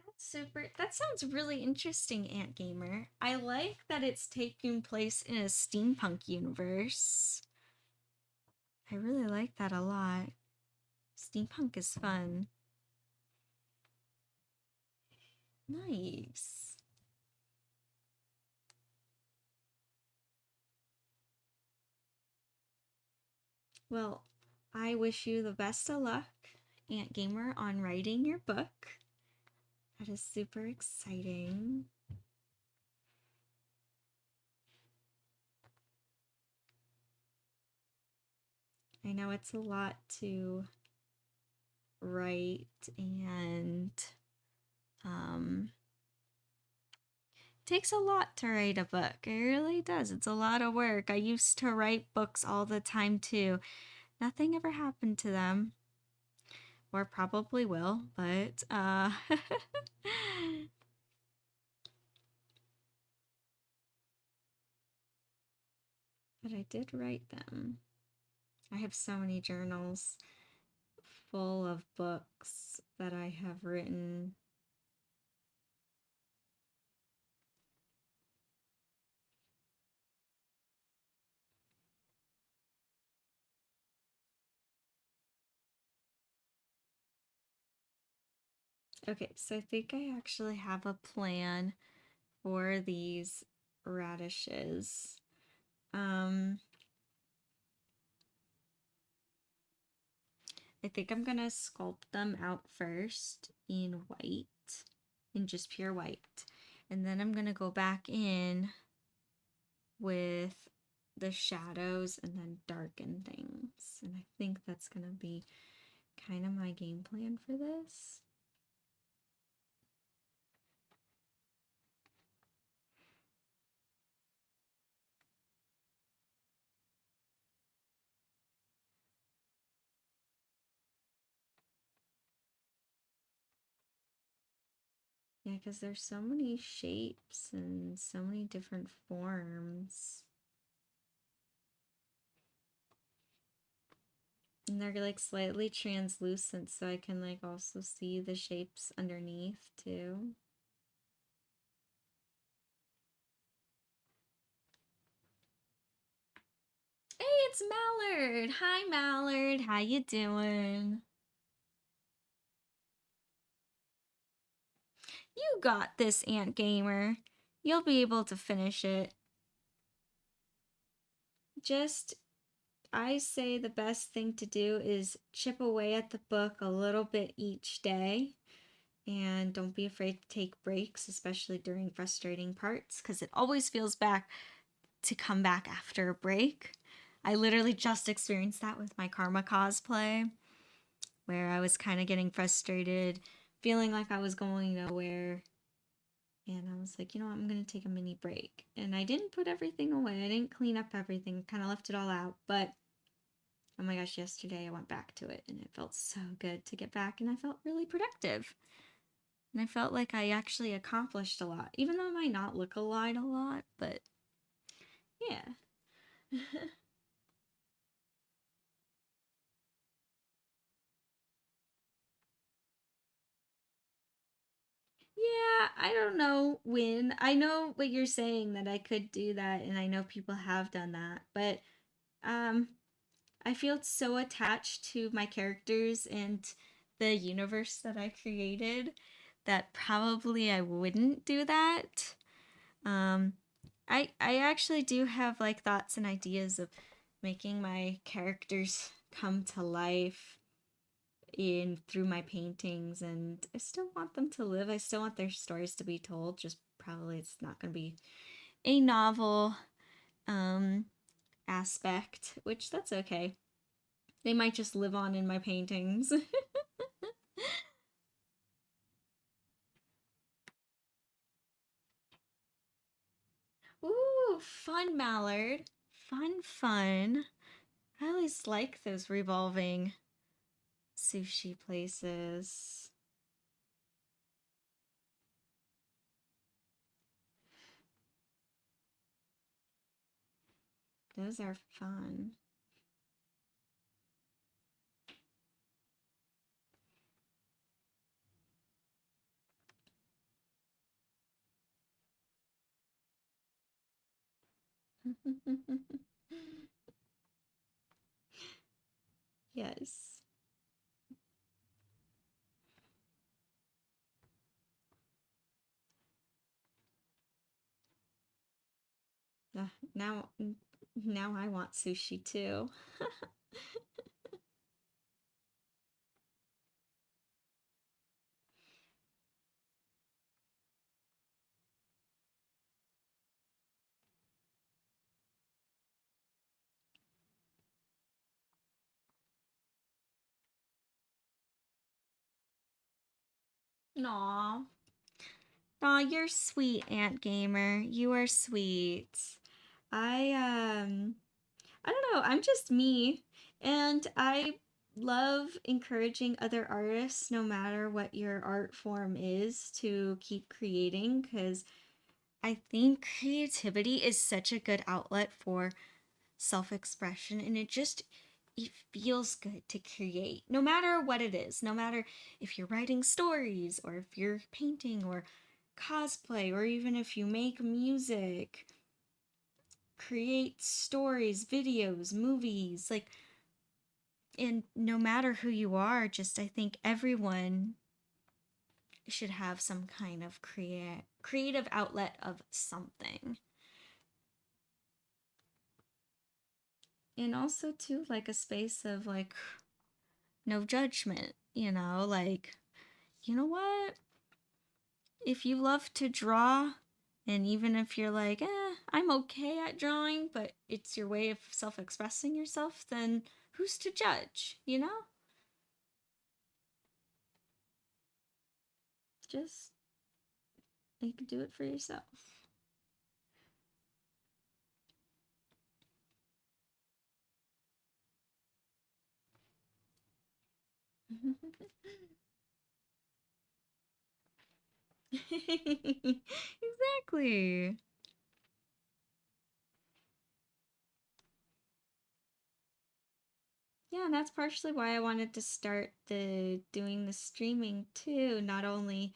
That's super. That sounds really interesting, Ant Gamer. I like that it's taking place in a steampunk universe. I really like that a lot. Steampunk is fun. Nice. Well, I wish you the best of luck, Ant Gamer, on writing your book. That is super exciting. I know it's a lot to write, and takes a lot to write a book. It really does. It's a lot of work. I used to write books all the time too. Nothing ever happened to them. Or probably will, but but I did write them. I have so many journals full of books that I have written. Okay, so I think I actually have a plan for these radishes. I think I'm gonna sculpt them out first in white, in just pure white. And then I'm gonna go back in with the shadows and then darken things. And I think that's gonna be kind of my game plan for this. Yeah, because there's so many shapes and so many different forms. And they're like slightly translucent, so I can like also see the shapes underneath too. Hey, it's Mallard. Hi, Mallard. How you doing? You got this, Ant Gamer. You'll be able to finish it. Just, I say the best thing to do is chip away at the book a little bit each day. And don't be afraid to take breaks, especially during frustrating parts, because it always feels back to come back after a break. I literally just experienced that with my Karma cosplay, where I was kind of getting frustrated, feeling like I was going nowhere. And I was like, you know what, I'm going to take a mini break. And I didn't put everything away. I didn't clean up everything, kind of left it all out. But oh my gosh, yesterday I went back to it and it felt so good to get back and I felt really productive. And I felt like I actually accomplished a lot, even though it might not look a lot, but yeah. Yeah, I don't know when. I know what you're saying that I could do that and I know people have done that, but um I feel so attached to my characters and the universe that I created that probably I wouldn't do that. Um I actually do have like thoughts and ideas of making my characters come to life in through my paintings, and I still want them to live. I still want their stories to be told. Just probably it's not going to be a novel um aspect, which that's okay. They might just live on in my paintings. Ooh, fun, Mallard. Fun, fun. I always like those revolving sushi places. Those are fun. Yes. Now, now I want sushi too. Aw. Aw, you're sweet, Ant Gamer. You are sweet. I I don't know, I'm just me and I love encouraging other artists no matter what your art form is to keep creating cuz I think creativity is such a good outlet for self-expression and it feels good to create no matter what it is, no matter if you're writing stories or if you're painting or cosplay or even if you make music, create stories, videos, movies, like, and no matter who you are, just I think everyone should have some kind of creative outlet of something. And also too like a space of like no judgment, like, you know what? If you love to draw, and even if you're like, I'm okay at drawing, but it's your way of self expressing yourself, then who's to judge, you know? Just, you can do it for yourself. Exactly. Yeah, and that's partially why I wanted to start the doing the streaming too, not only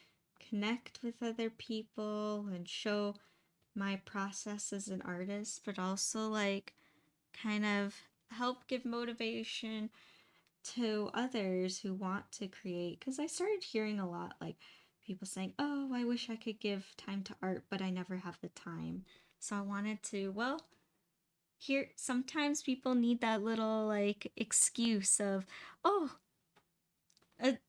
connect with other people and show my process as an artist, but also like kind of help give motivation to others who want to create, because I started hearing a lot like people saying, oh, I wish I could give time to art, but I never have the time. So I wanted to, well, here, sometimes people need that little like excuse of, oh,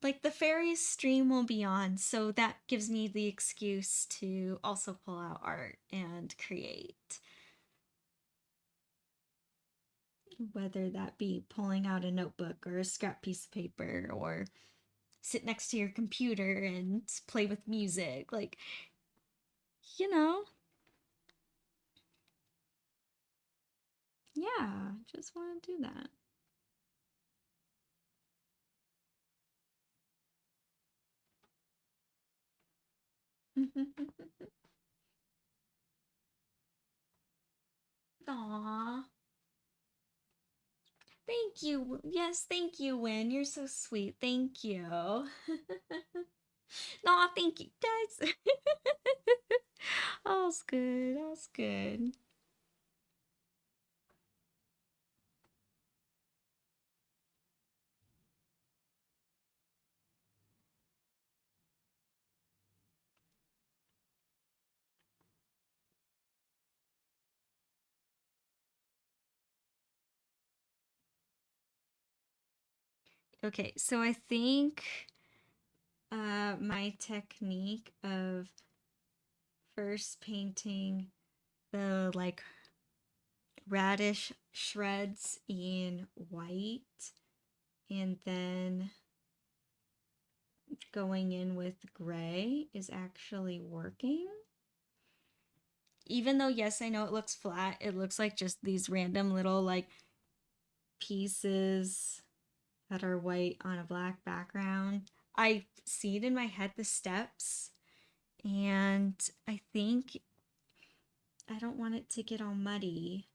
like the fairies stream will be on, so that gives me the excuse to also pull out art and create. Whether that be pulling out a notebook or a scrap piece of paper or sit next to your computer and play with music, like, you know, yeah, just want to do that. Aw. Thank you. Yes, thank you, Win. You're so sweet. Thank you. Aw, thank you, guys. All's good. All's good. Okay, so I think my technique of first painting the like radish shreds in white and then going in with gray is actually working. Even though, yes, I know it looks flat, it looks like just these random little like pieces that are white on a black background. I see it in my head, the steps, and I think I don't want it to get all muddy.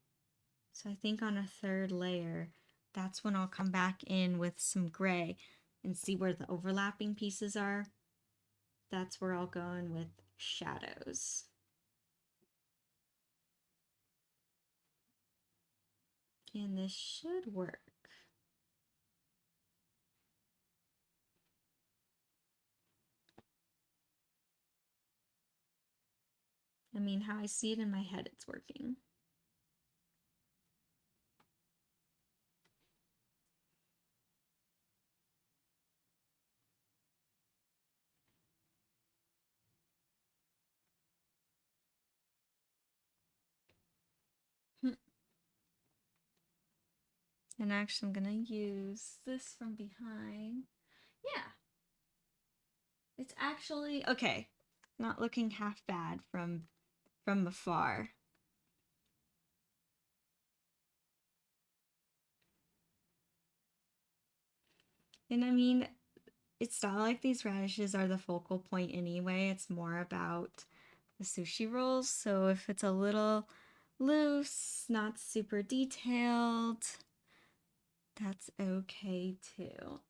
So I think on a third layer, that's when I'll come back in with some gray and see where the overlapping pieces are. That's where I'll go in with shadows. And this should work. I mean, how I see it in my head, it's working. And actually, I'm gonna use this from behind. Yeah, it's actually okay. Not looking half bad from afar. And I mean, it's not like these radishes are the focal point anyway. It's more about the sushi rolls. So if it's a little loose, not super detailed, that's okay too.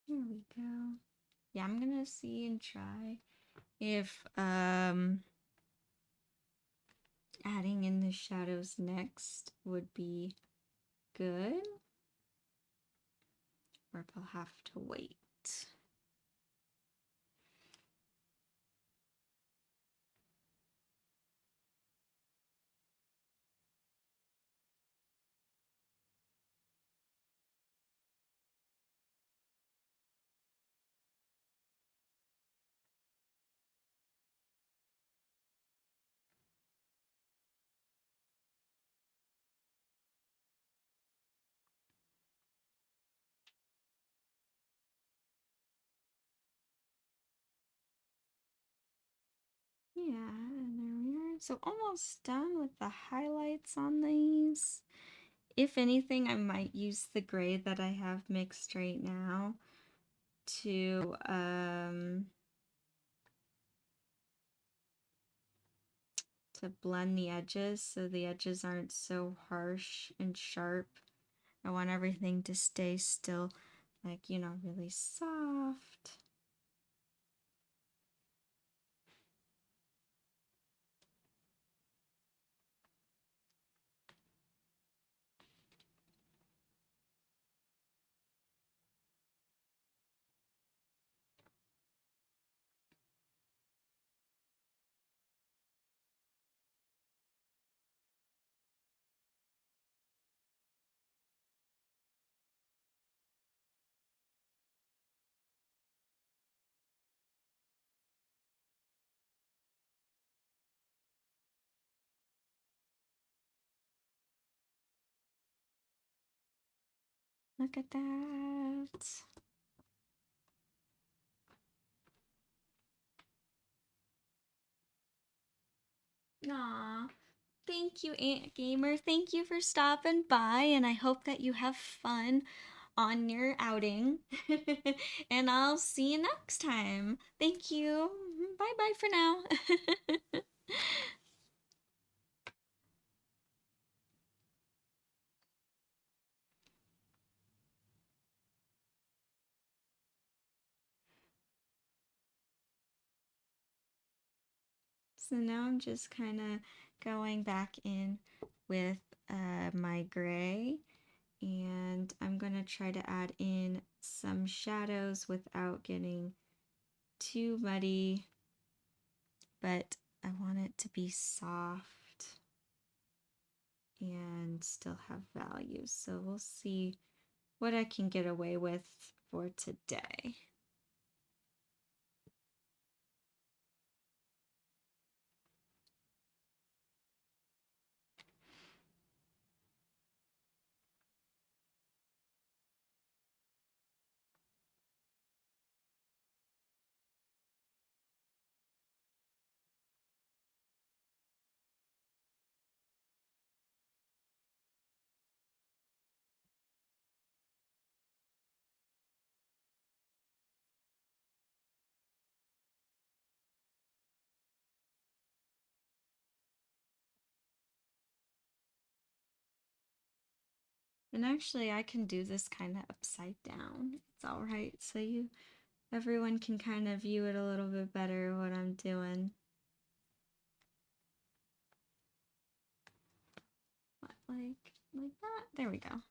Here we go. Yeah, I'm gonna see and try if adding in the shadows next would be good, or if I'll have to wait. Yeah, and there we are. So almost done with the highlights on these. If anything, I might use the gray that I have mixed right now to blend the edges so the edges aren't so harsh and sharp. I want everything to stay still, like, you know, really soft. Look at that. Aw. Thank you, Ant Gamer. Thank you for stopping by, and I hope that you have fun on your outing. And I'll see you next time. Thank you. Bye bye for now. So now I'm just kind of going back in with my gray, and I'm going to try to add in some shadows without getting too muddy, but I want it to be soft and still have value. So we'll see what I can get away with for today. And actually I can do this kind of upside down. It's all right. So everyone can kind of view it a little bit better what I'm doing. Like that. There we go.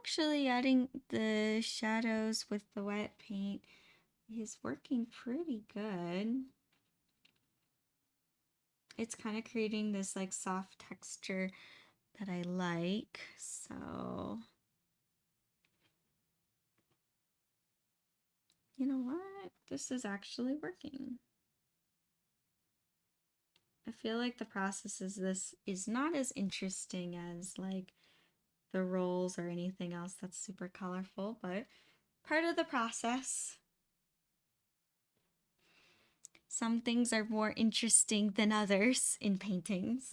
Actually, adding the shadows with the wet paint is working pretty good. It's kind of creating this like soft texture that I like. So, you know what? This is actually working. I feel like the process is this is not as interesting as like the rolls or anything else that's super colorful, but part of the process. Some things are more interesting than others in paintings.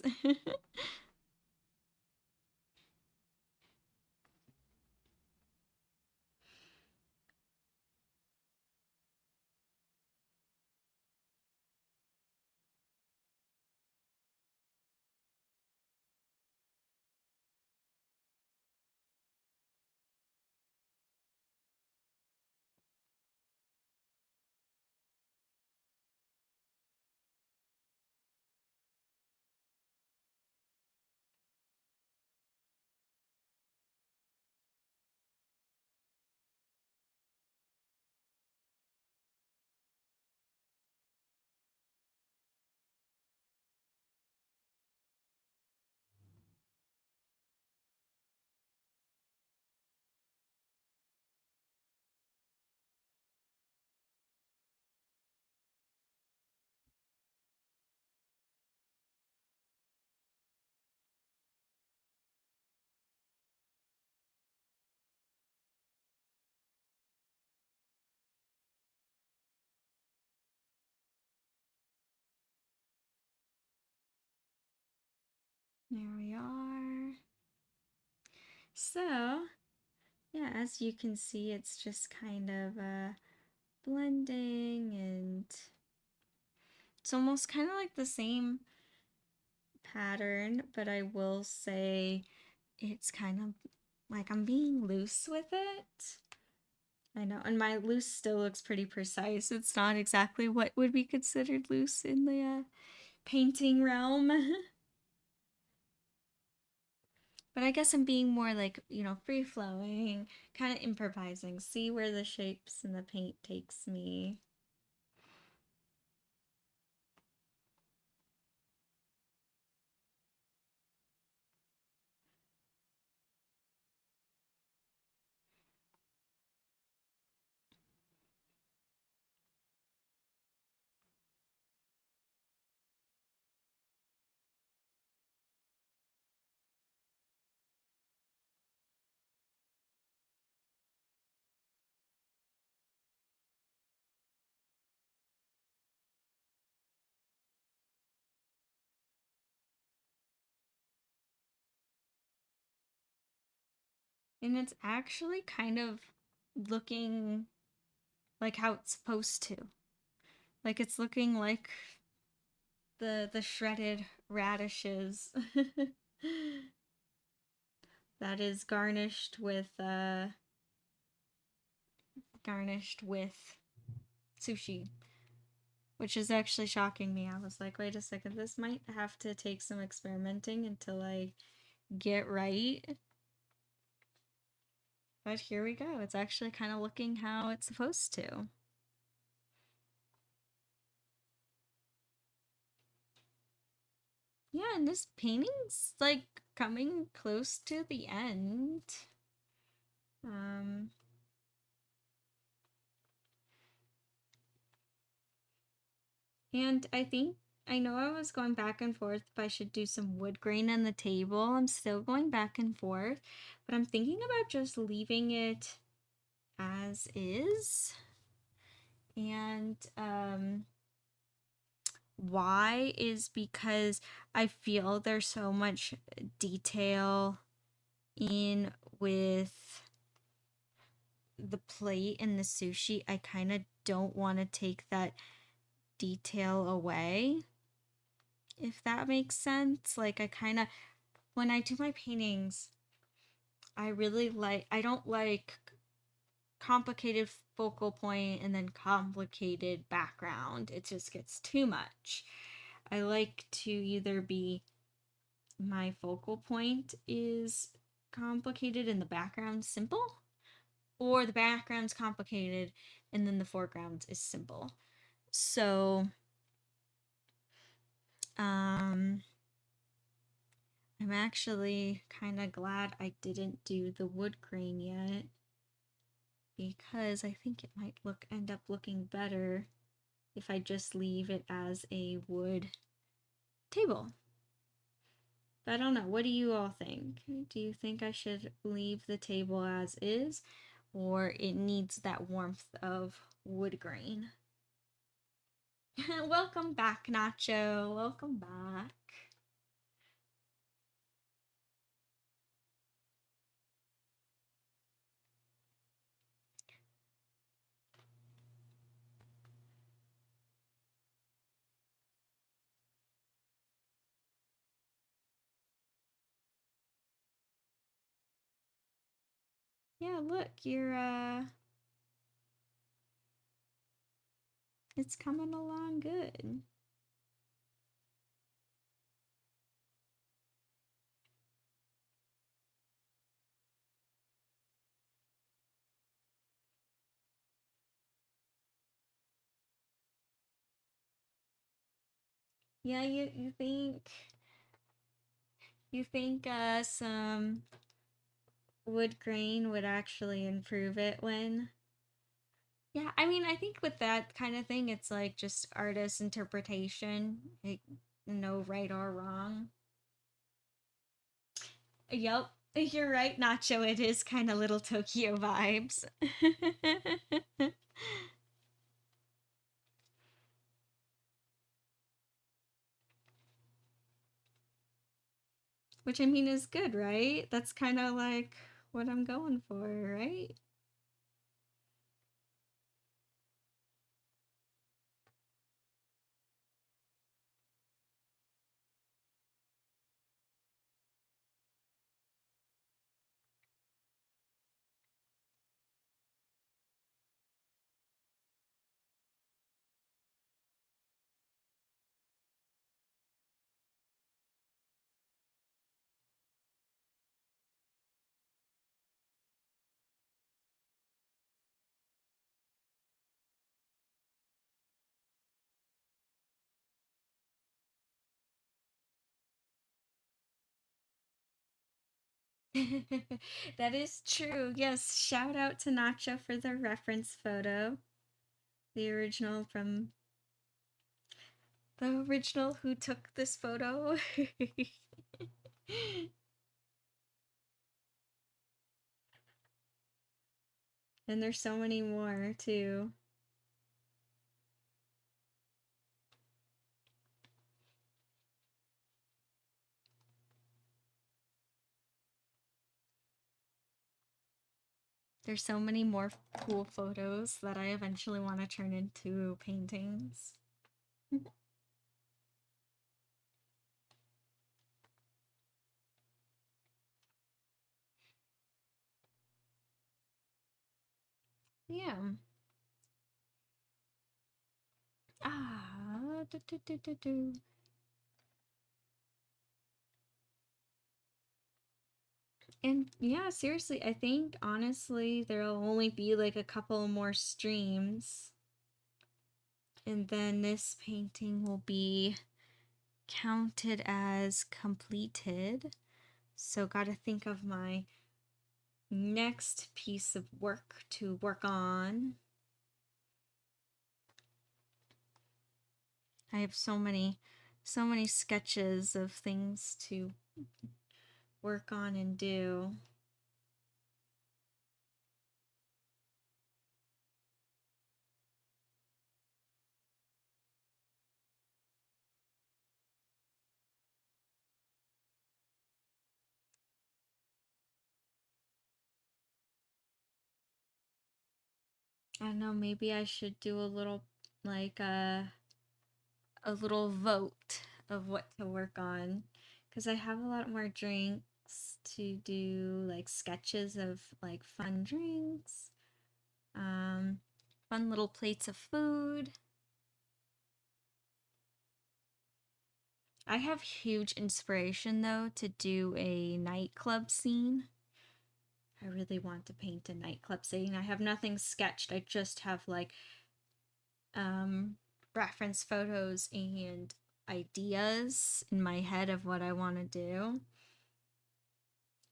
There we are. So, yeah, as you can see, it's just kind of blending, and it's almost kind of like the same pattern, but I will say it's kind of like I'm being loose with it. I know, and my loose still looks pretty precise. It's not exactly what would be considered loose in the painting realm. But I guess I'm being more like, you know, free flowing, kind of improvising, see where the shapes and the paint takes me. And it's actually kind of looking like how it's supposed to. Like it's looking like the shredded radishes that is garnished with sushi, which is actually shocking me. I was like, wait a second, this might have to take some experimenting until I get right. But here we go. It's actually kind of looking how it's supposed to. Yeah, and this painting's like coming close to the end. And I know I was going back and forth if I should do some wood grain on the table. I'm still going back and forth, but I'm thinking about just leaving it as is. And why is because I feel there's so much detail in with the plate and the sushi. I kind of don't want to take that detail away, if that makes sense. Like I kind of, when I do my paintings, I don't like complicated focal point and then complicated background. It just gets too much. I like to either be, my focal point is complicated and the background simple, or the background's complicated and then the foreground is simple. So I'm actually kind of glad I didn't do the wood grain yet, because I think it might end up looking better if I just leave it as a wood table. But I don't know. What do you all think? Do you think I should leave the table as is, or it needs that warmth of wood grain? Welcome back, Nacho. Welcome back. Yeah, look, it's coming along good. Yeah, you think some wood grain would actually improve it when? Yeah, I mean, I think with that kind of thing, it's like just artist interpretation. Like, no right or wrong. Yep, you're right, Nacho. It is kind of little Tokyo vibes. Which I mean is good, right? That's kind of like what I'm going for, right? That is true. Yes, shout out to Nacho for the reference photo. The original who took this photo. And there's so many more too. There's so many more cool photos that I eventually want to turn into paintings. Yeah. Ah, do, do, do, do, do. And yeah, seriously, I think honestly there'll only be like a couple more streams. And then this painting will be counted as completed. So gotta think of my next piece of work to work on. I have so many sketches of things to work on and do. I don't know, maybe I should do a little like a little vote of what to work on because I have a lot more drinks to do, like sketches of like fun drinks, fun little plates of food. I have huge inspiration though to do a nightclub scene. I really want to paint a nightclub scene. I have nothing sketched. I just have like um reference photos and ideas in my head of what I want to do.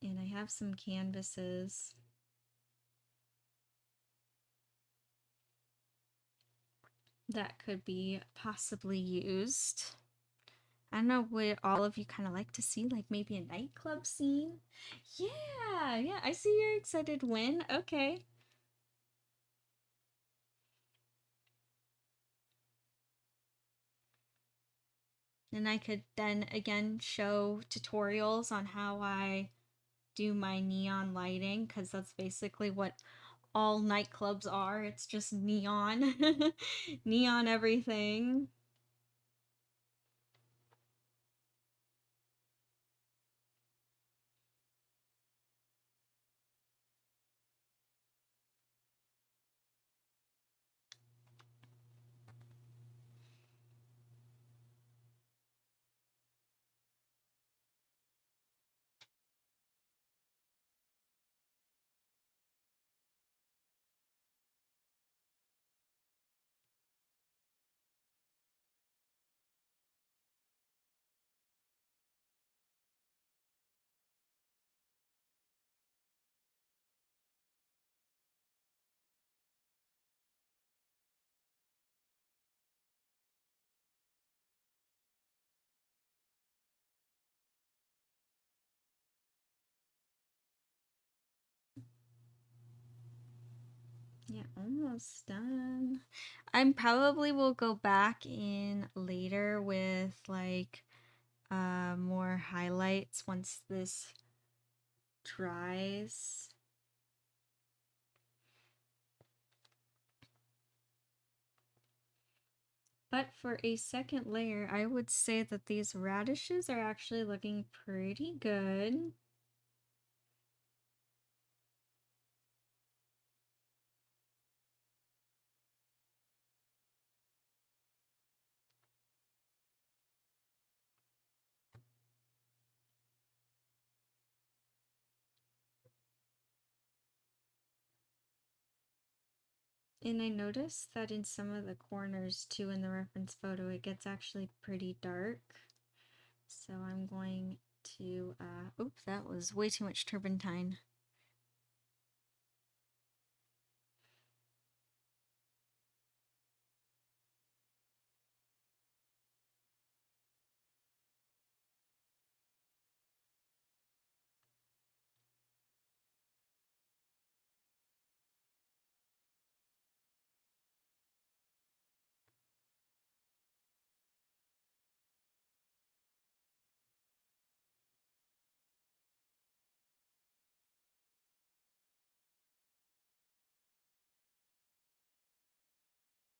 And I have some canvases that could be possibly used. I don't know what all of you kind of like to see, like maybe a nightclub scene. Yeah, yeah, I see you're excited. When? Okay. And I could then again show tutorials on how I do my neon lighting because that's basically what all nightclubs are. It's just neon, neon everything. Yeah, almost done. I probably will go back in later with like more highlights once this dries. But for a second layer, I would say that these radishes are actually looking pretty good. And I noticed that in some of the corners too in the reference photo, it gets actually pretty dark. So I'm going to, oops, that was way too much turpentine.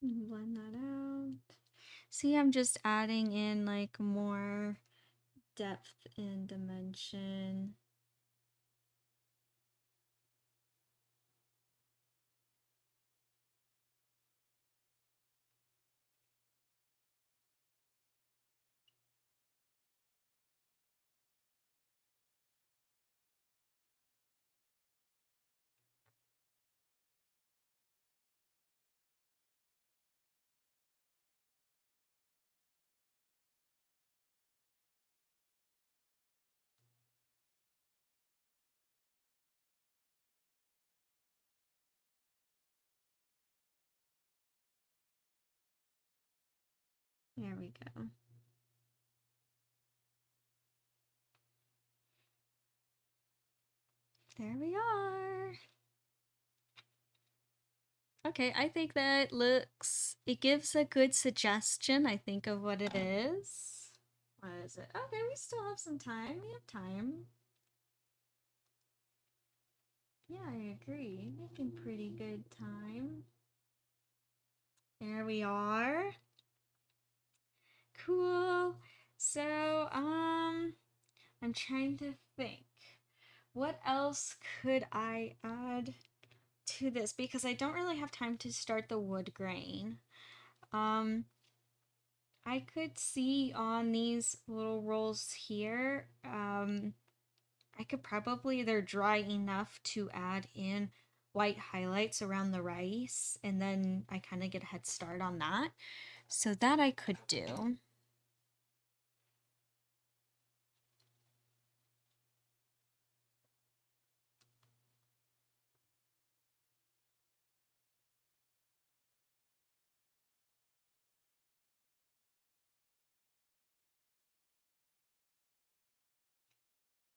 Blend that out. See, I'm just adding in like more depth and dimension. There we go. There we are. Okay, I think that looks, it gives a good suggestion, I think, of what it is. What is it? Okay, we still have some time. We have time. Yeah, I agree. Making pretty good time. There we are. Cool. So, I'm trying to think. What else could I add to this? Because I don't really have time to start the wood grain. I could see on these little rolls here, I could probably either dry enough to add in white highlights around the rice, and then I kind of get a head start on that. So that I could do.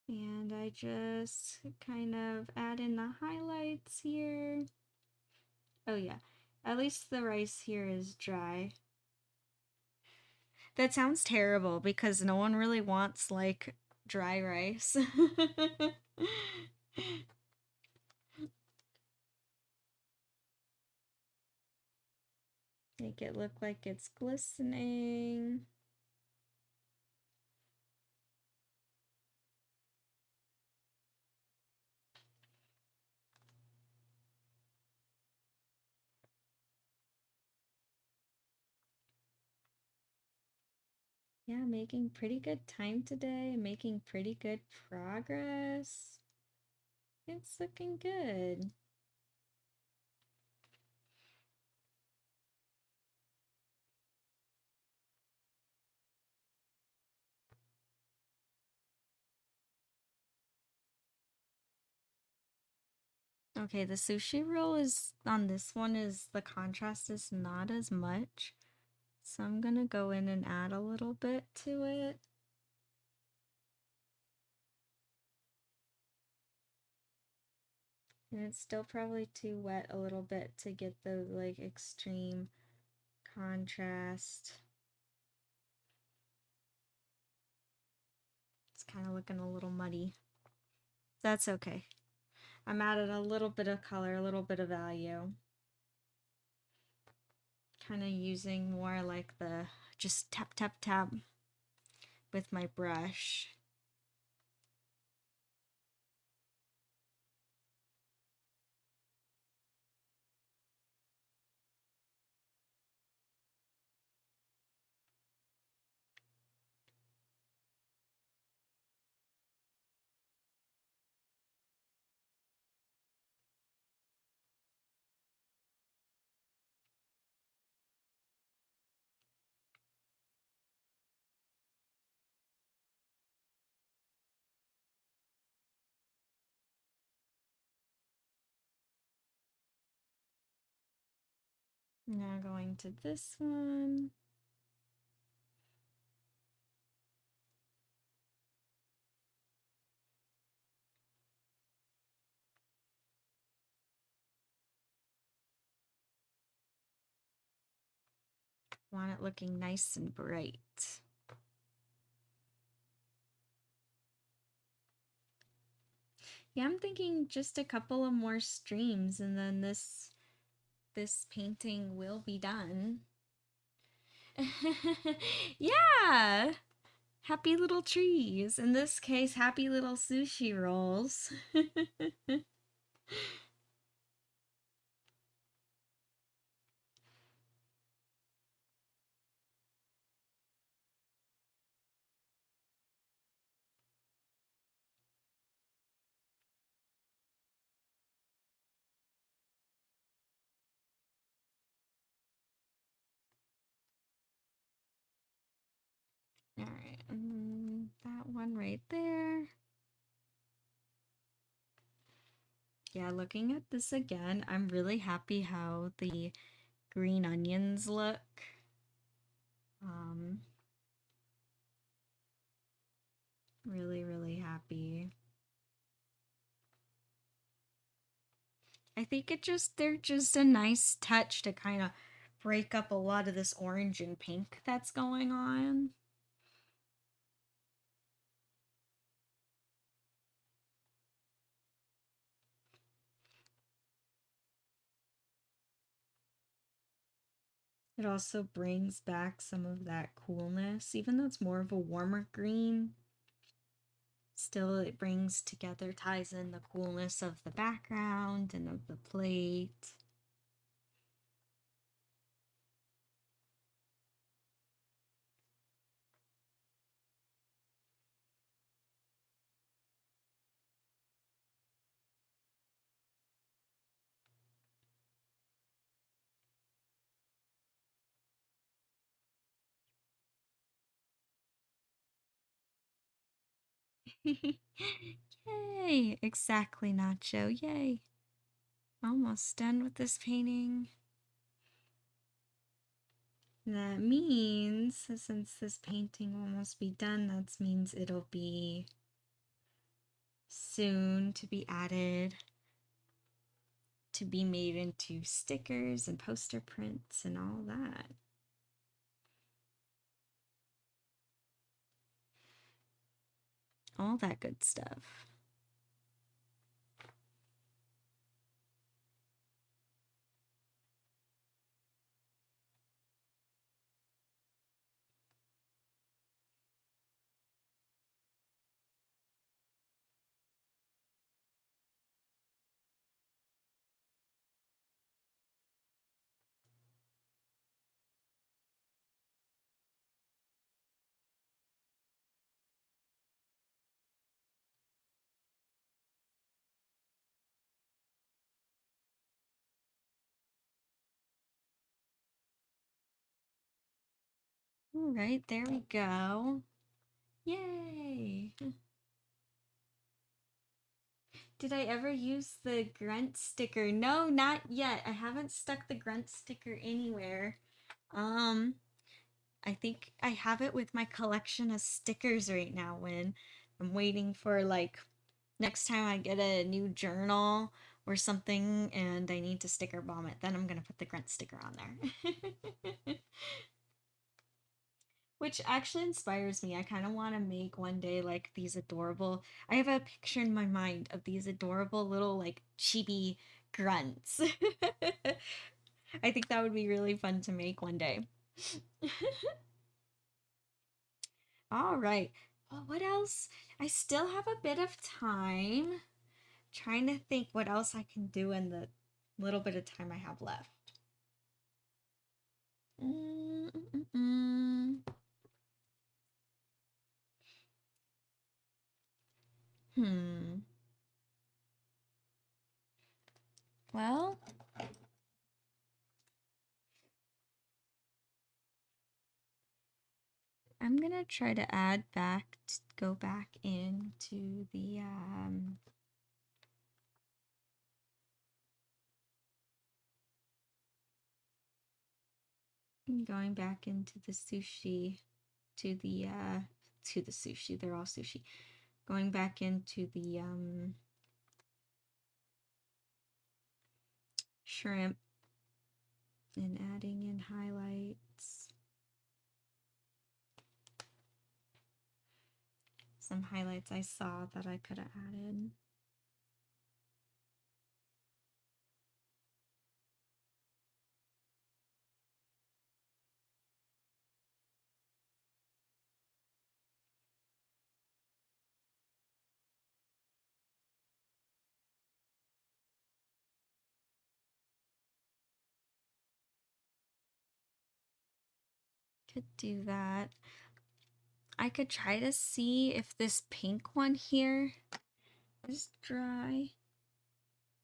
And I just kind of add in the highlights here. Oh yeah, at least the rice here is dry. That sounds terrible because no one really wants like dry rice. Make it look like it's glistening. Yeah, making pretty good time today, making pretty good progress. It's looking good. Okay, the sushi roll is on this one is the contrast is not as much. So I'm gonna go in and add a little bit to it. And it's still probably too wet a little bit to get the like extreme contrast. kind of looking a little muddy. That's okay. I'm adding a little bit of color, a little bit of value. Kind of using more like the just tap, tap, tap with my brush. Now going to this one. Want it looking nice and bright. Yeah, I'm thinking just a couple of more streams and then this painting will be done. Yeah! Happy little trees. In this case, happy little sushi rolls. Alright, that one right there. Yeah, looking at this again, I'm really happy how the green onions look. Really, really happy. I think they're just a nice touch to kind of break up a lot of this orange and pink that's going on. It also brings back some of that coolness, even though it's more of a warmer green. Still, it brings together, ties in the coolness of the background and of the plate. Yay! Exactly, Nacho. Yay! Almost done with this painting. That means, since this painting will almost be done, that means it'll be soon to be added, to be made into stickers and poster prints and all that. All that good stuff. All right, there we go. Yay! Did I ever use the grunt sticker? No, not yet. I haven't stuck the grunt sticker anywhere. I think I have it with my collection of stickers right now when I'm waiting for like next time I get a new journal or something and I need to sticker bomb it, then I'm gonna put the grunt sticker on there. Which actually inspires me. I kind of want to make one day like these adorable. I have a picture in my mind of these adorable little like chibi grunts. I think that would be really fun to make one day. All right. Well, what else? I still have a bit of time. Trying to think what else I can do in the little bit of time I have left. Mm, mm, mm, Hmm. Well, I'm gonna try to add back, go back into the going back into the sushi, to the sushi. They're all sushi. Going back into the shrimp and adding in highlights. Some highlights I saw that I could have added. Could do that. I could try to see if this pink one here is dry.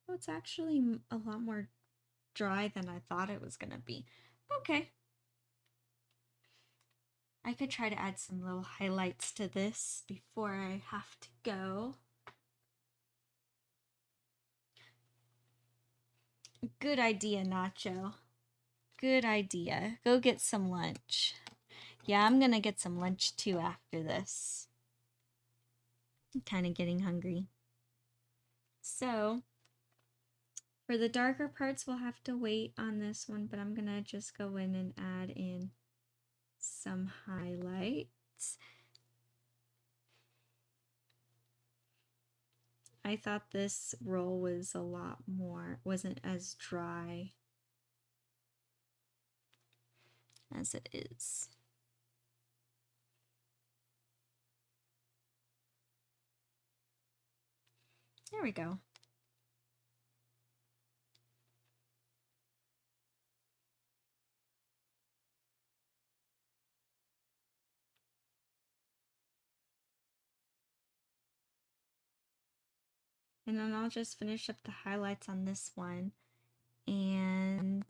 Oh, it's actually a lot more dry than I thought it was gonna be. Okay. I could try to add some little highlights to this before I have to go. Good idea, Nacho. Good idea. Go get some lunch. Yeah, I'm gonna get some lunch too after this. I'm kind of getting hungry. So, for the darker parts, we'll have to wait on this one, but I'm gonna just go in and add in some highlights. I thought this roll was a lot more, wasn't as dry as it is. There we go. And then I'll just finish up the highlights on this one. And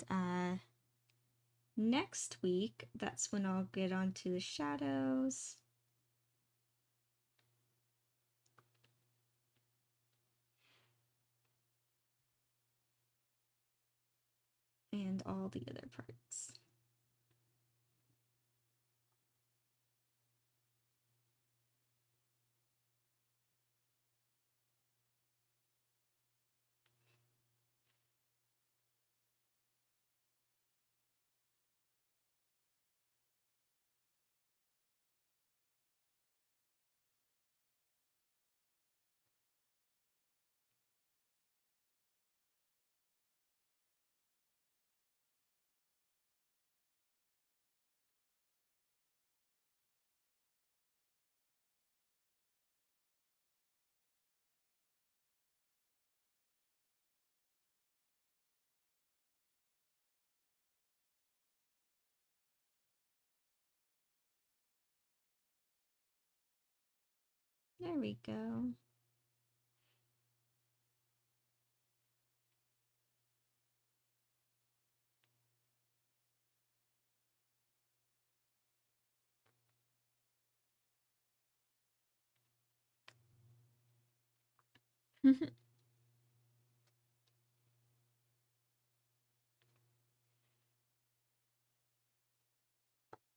next week, that's when I'll get onto the shadows. And all the other parts. There we go.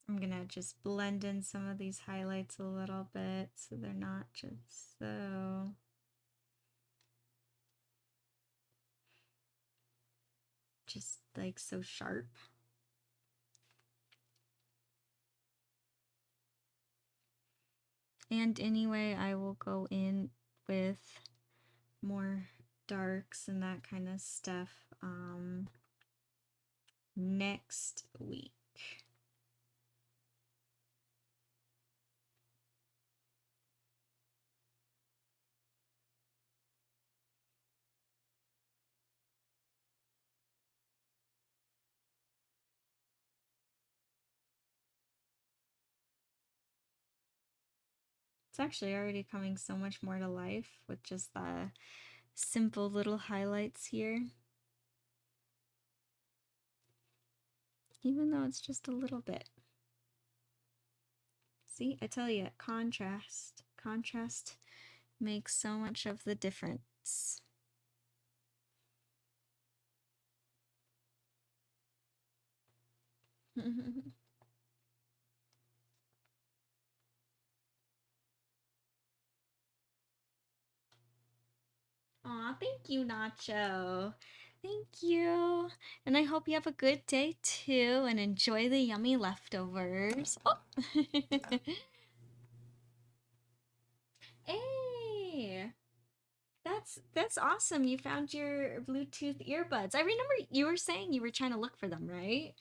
I'm gonna just blend in some of these highlights a little bit so they're not just so like so sharp. And anyway, I will go in with more darks and that kind of stuff next week. It's actually already coming so much more to life with just the simple little highlights here. Even though it's just a little bit. See, I tell you, contrast. Contrast makes so much of the difference. Aw, thank you, Nacho. Thank you. And I hope you have a good day too and enjoy the yummy leftovers. Oh. Hey, that's awesome. You found your Bluetooth earbuds. I remember you were saying you were trying to look for them, right?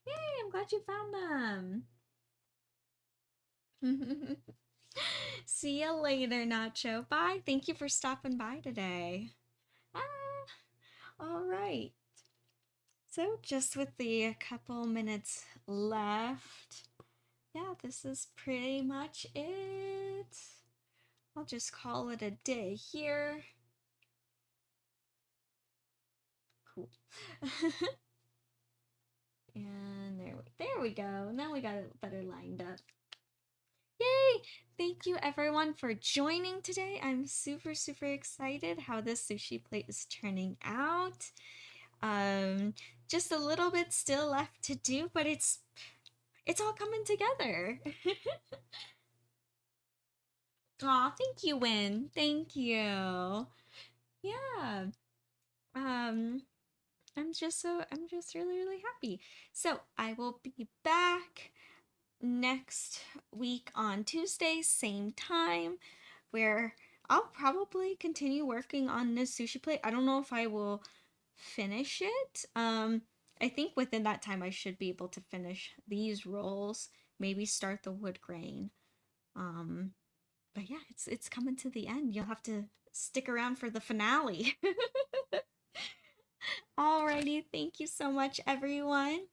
Yay, I'm glad you found them. See you later, Nacho. Bye. Thank you for stopping by today. Ah, all right. So, just with the couple minutes left, yeah, this is pretty much it. I'll just call it a day here. Cool. And there we go. Now we got it better lined up. Yay! Thank you everyone for joining today. I'm super, super excited how this sushi plate is turning out. Just a little bit still left to do, but it's all coming together. Aw, thank you, Win. Thank you. Yeah. Um, I'm just really, really happy. So I will be back next week on Tuesday, same time, where I'll probably continue working on this sushi plate. I don't know if I will finish it. I think within that time I should be able to finish these rolls, maybe start the wood grain. Um, but yeah, it's coming to the end. You'll have to stick around for the finale. Alrighty, thank you so much, everyone.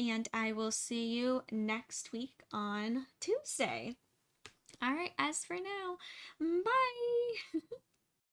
And I will see you next week on Tuesday. All right, as for now, bye.